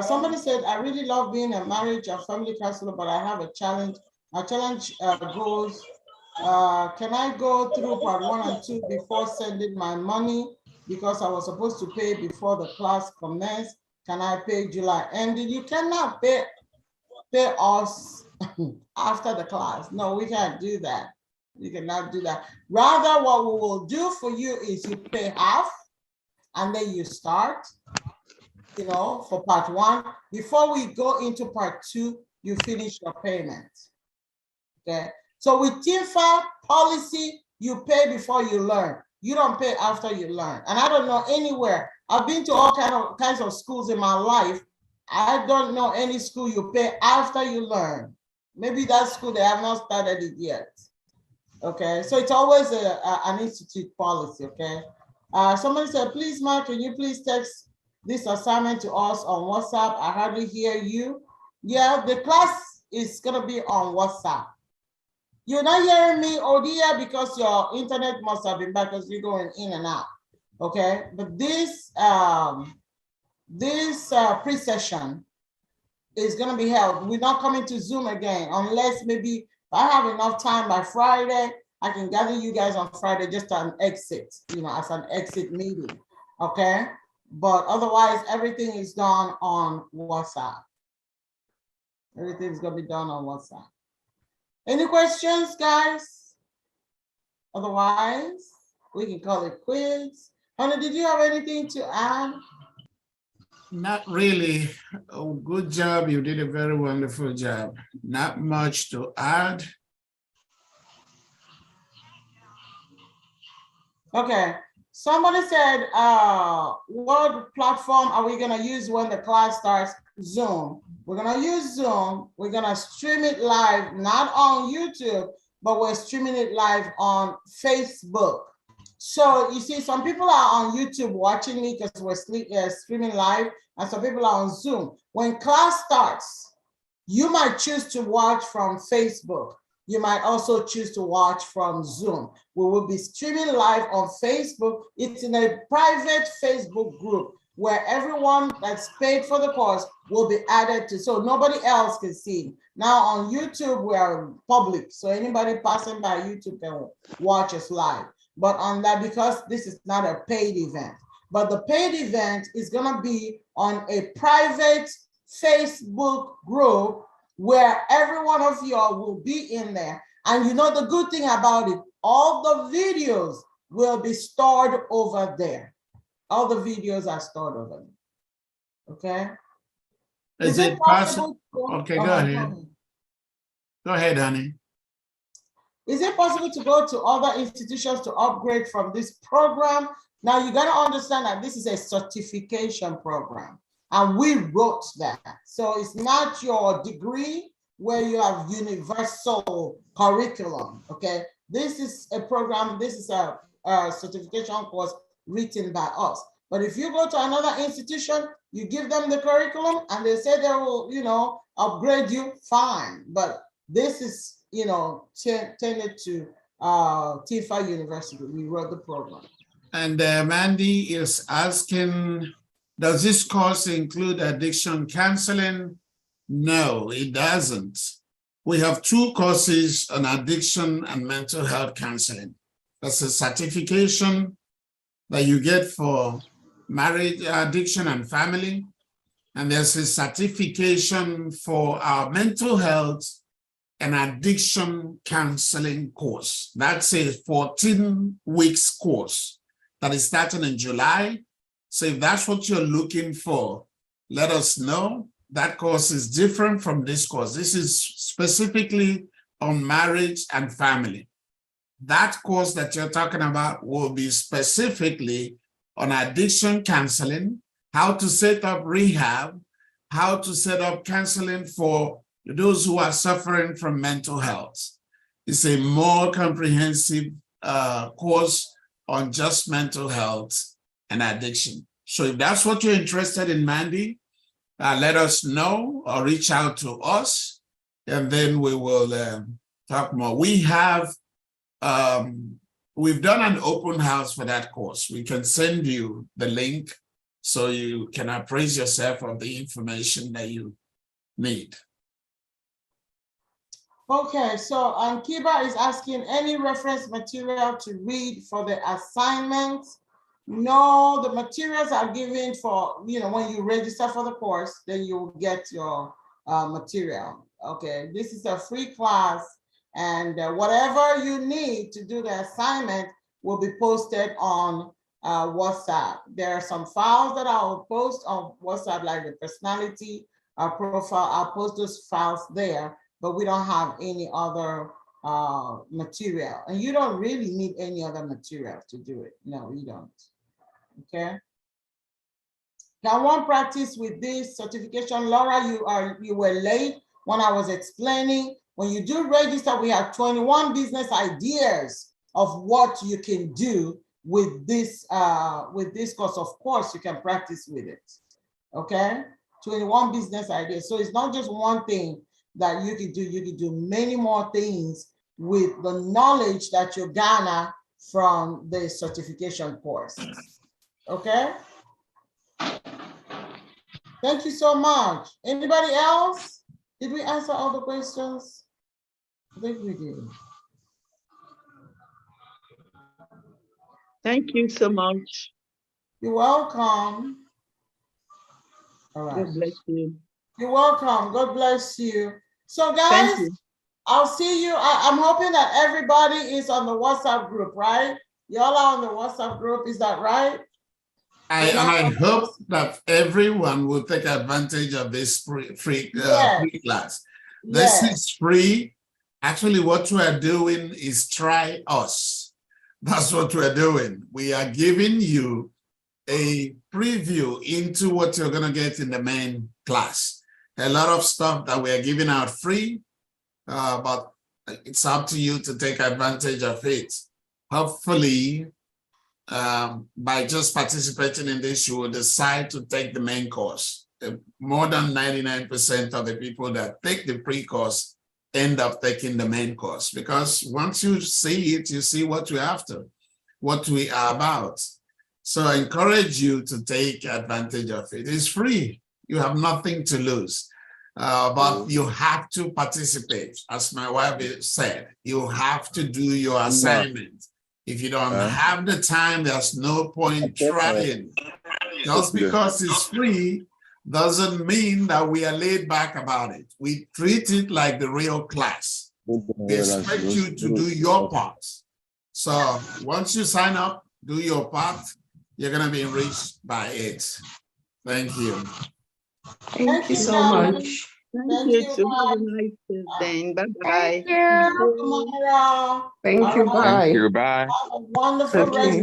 B: Somebody said, I really love being a marriage or family counselor, but I have a challenge. Our challenge goes, can I go through part 1 and 2 before sending my money? Because I was supposed to pay before the class commenced. Can I pay July ending? You cannot pay us after the class. No, we can't do that. You cannot do that. Rather, what we will do for you is you pay half, and then you start, for part 1. Before we go into part 2, you finish your payment. Okay. So with TINFA policy, you pay before you learn. You don't pay after you learn. And I don't know anywhere. I've been to all kinds of schools in my life. I don't know any school you pay after you learn. Maybe that school, they have not started it yet. Okay, so it's always an institute policy, okay? Somebody said, please, Mark, can you please text this assignment to us on WhatsApp? I hardly hear you. Yeah, the class is gonna be on WhatsApp. You're not hearing me, Odia, because your internet must have been back because you're going in and out, okay? But this pre-session is gonna be held. We're not coming to Zoom again, unless maybe if I have enough time by Friday, I can gather you guys on Friday just an exit, as an exit meeting, okay? But otherwise, everything is done on WhatsApp. Everything's gonna be done on WhatsApp. Any questions, guys? Otherwise, we can call it quits. Honey, did you have anything to add?
A: Not really. Oh, good job. You did a very wonderful job. Not much to add.
B: Okay. Somebody said, what platform are we going to use when the class starts? Zoom. We're going to use Zoom. We're going to stream it live, not on YouTube, but we're streaming it live on Facebook. So you see, some people are on YouTube watching me because we're streaming live, and some people are on Zoom. When class starts, you might choose to watch from Facebook. You might also choose to watch from Zoom. We will be streaming live on Facebook. It's in a private Facebook group where everyone that's paid for the course will be added to, so nobody else can see. Now on YouTube, we are public, so anybody passing by YouTube can watch us live. But on that, because this is not a paid event, but the paid event is gonna be on a private Facebook group where every one of y'all will be in there. And the good thing about it, all the videos will be stored over there. All the videos are stored over there. Okay?
A: Is it possible? Okay, go ahead. Go ahead, honey.
B: Is it possible to go to other institutions to upgrade from this program? Now, you got to understand that this is a certification program, and we wrote that. So it's not your degree where you have universal curriculum, okay? This is a program, this is a certification course written by us. But if you go to another institution, you give them the curriculum and they say they will, upgrade you, fine. But this is, tended to TINFA University. We wrote the program.
A: And Mandy is asking, does this course include addiction counseling? No, it doesn't. We have 2 courses on addiction and mental health counseling. That's a certification that you get for marriage, addiction, and family. And there's a certification for our mental health and addiction counseling course. That's a 14 weeks course that is starting in July. So if that's what you're looking for, let us know. That course is different from this course. This is specifically on marriage and family. That course that you're talking about will be specifically on addiction counseling, how to set up rehab, how to set up counseling for those who are suffering from mental health. It's a more comprehensive course on just mental health and addiction. So if that's what you're interested in, Mandy, let us know or reach out to us, and then we will talk more. We have, we've done an open house for that course. We can send you the link so you can appraise yourself of the information that you need.
B: Okay, so Kiba is asking any reference material to read for the assignment. No, the materials are given for, when you register for the course, then you'll get your material. Okay, this is a free class, and whatever you need to do the assignment will be posted on WhatsApp. There are some files that I'll post on WhatsApp, like the personality profile. I'll post those files there, but we don't have any other material. And you don't really need any other material to do it. No, you don't. Okay. Can one practice with this certification? Laura, you were late when I was explaining. When you do register, we have 21 business ideas of what you can do with this course. Of course, you can practice with it. Okay, 21 business ideas. So it's not just one thing that you can do. You can do many more things with the knowledge that you garner from the certification course. Okay. Thank you so much. Anybody else? Did we answer all the questions? I think we did.
C: Thank you so much.
B: You're welcome. All right.
C: God bless you.
B: You're welcome. God bless you. So guys, I'll see you. I'm hoping that everybody is on the WhatsApp group, right? Y'all are on the WhatsApp group, is that right?
A: I hope that everyone will take advantage of this free class. This is free. Actually, what we are doing is try us. That's what we're doing. We are giving you a preview into what you're going to get in the main class. A lot of stuff that we are giving out free, but it's up to you to take advantage of it. Hopefully, by just participating in this, you will decide to take the main course. More than 99% of the people that take the pre-course end up taking the main course, because once you see it, you see what we're after, what we are about. So I encourage you to take advantage of it. It's free. You have nothing to lose, but you have to participate. As my wife said, you have to do your assignment. If you don't have the time, there's no point trying. Just because it's free doesn't mean that we are laid back about it. We treat it like the real class. We expect you to do your part. So once you sign up, do your part, you're going to be enriched by it. Thank you.
C: Thank you so much. Thank you. Have a nice day. Bye-bye.
B: Thank you.
C: Thank you. Bye.
D: Thank you. Bye.
B: Have a wonderful rest.